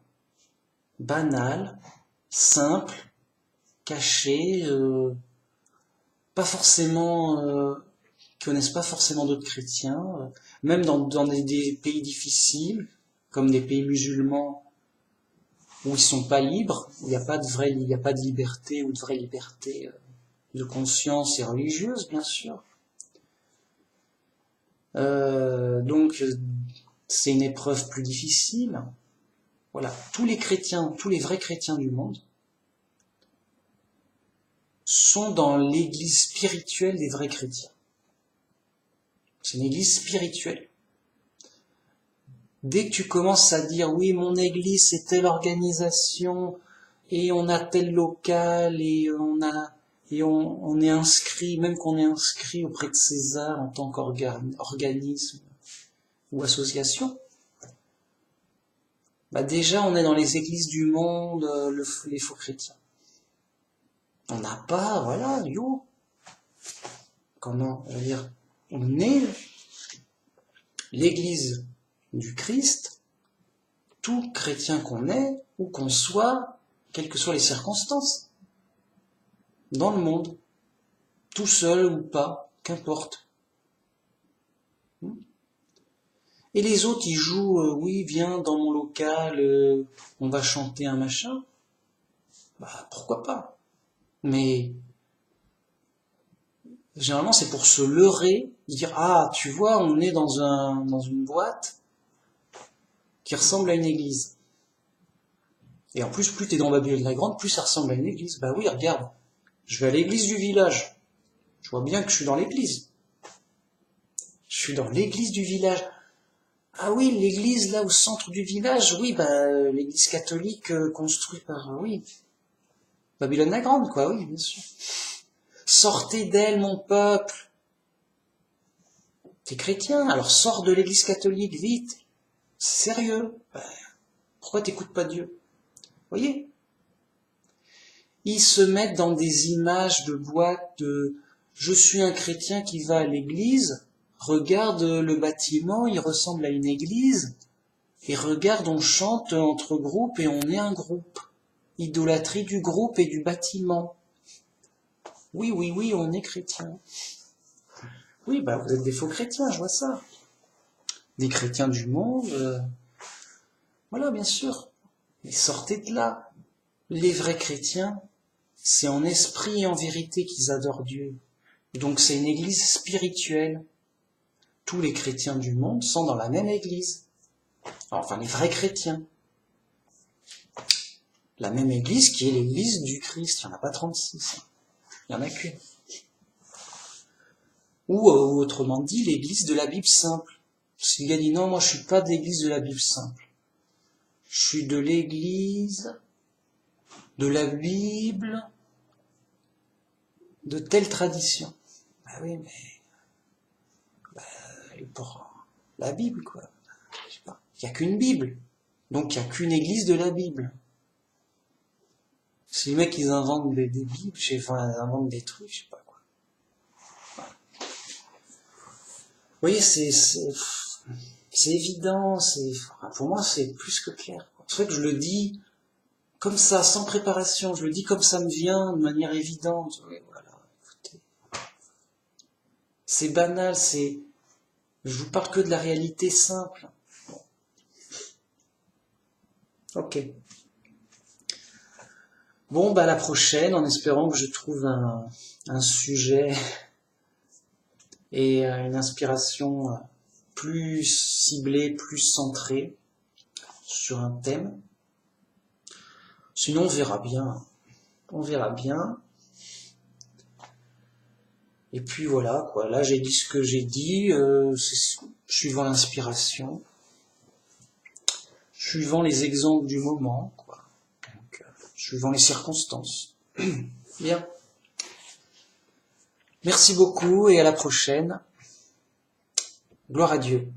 banals, simples, cachés, pas forcément, connaissent pas forcément d'autres chrétiens, même dans des pays difficiles, comme des pays musulmans, où ils sont pas libres, où il n'y a pas de liberté ou de vraie liberté de conscience et religieuse, bien sûr. Donc, c'est une épreuve plus difficile. Voilà, tous les chrétiens, tous les vrais chrétiens du monde sont dans l'église spirituelle des vrais chrétiens. C'est une église spirituelle. Dès que tu commences à dire oui, mon église c'est telle organisation et on a tel local et on est inscrit, même qu'on est inscrit auprès de César en tant qu'organisme ou association, bah déjà on est dans les églises du monde, les faux chrétiens. On n'a pas, voilà, comment, je veux dire, on est l'église du Christ, tout chrétien qu'on est, ou qu'on soit, quelles que soient les circonstances, dans le monde, tout seul ou pas, qu'importe. Et les autres, ils jouent, oui, viens dans mon local, on va chanter un machin. Bah, pourquoi pas. Mais, généralement, c'est pour se leurrer, dire, ah, tu vois, on est dans une boîte qui ressemble à une église. Et en plus, plus t'es dans Babylone la Grande, plus ça ressemble à une église. Bah oui, regarde, je vais à l'église du village. Je vois bien que je suis dans l'église. Je suis dans l'église du village. Ah oui, l'église là au centre du village, oui, bah l'église catholique construite par, oui, Babylone la Grande, quoi, oui, bien sûr. Sortez d'elle, mon peuple. T'es chrétien, alors sors de l'église catholique, vite. C'est sérieux. Bah, pourquoi t'écoutes pas Dieu? Vous voyez? Ils se mettent dans des images de boîtes de je suis un chrétien qui va à l'église, regarde le bâtiment, il ressemble à une église, et regarde, on chante entre groupes et on est un groupe. Idolâtrie du groupe et du bâtiment. Oui, oui, oui, on est chrétien. Oui, bah vous êtes des faux chrétiens, je vois ça. Des chrétiens du monde, voilà, bien sûr. Mais sortez de là. Les vrais chrétiens, c'est en esprit et en vérité qu'ils adorent Dieu. Donc c'est une église spirituelle. Tous les chrétiens du monde sont dans la même église. Enfin, les vrais chrétiens. La même église qui est l'église du Christ. Il n'y en a pas 36. Il n'y en a qu'une. Ou autrement dit, l'église de la Bible simple. Si le gars dit non, moi je suis pas de l'église de la Bible simple. Je suis de l'église de la Bible de telle tradition. Bah oui, mais pour la Bible, quoi. Je sais pas. Il n'y a qu'une Bible. Donc il n'y a qu'une église de la Bible. Si les mecs ils inventent des Bibles, ils inventent des trucs, je sais pas quoi. Voilà. Vous voyez, c'est évident, pour moi c'est plus que clair. C'est vrai que je le dis comme ça, sans préparation, je le dis comme ça me vient, de manière évidente. Oui, voilà, écoutez. C'est banal, je vous parle que de la réalité simple. Ok. Bon, bah à la prochaine, en espérant que je trouve un sujet et une inspiration plus ciblée, plus centrée sur un thème. Sinon, on verra bien. On verra bien. Et puis voilà, quoi. Là, j'ai dit ce que j'ai dit, c'est suivant l'inspiration, suivant les exemples du moment, quoi. Donc, suivant les circonstances. Bien. Merci beaucoup et à la prochaine. Gloire à Dieu.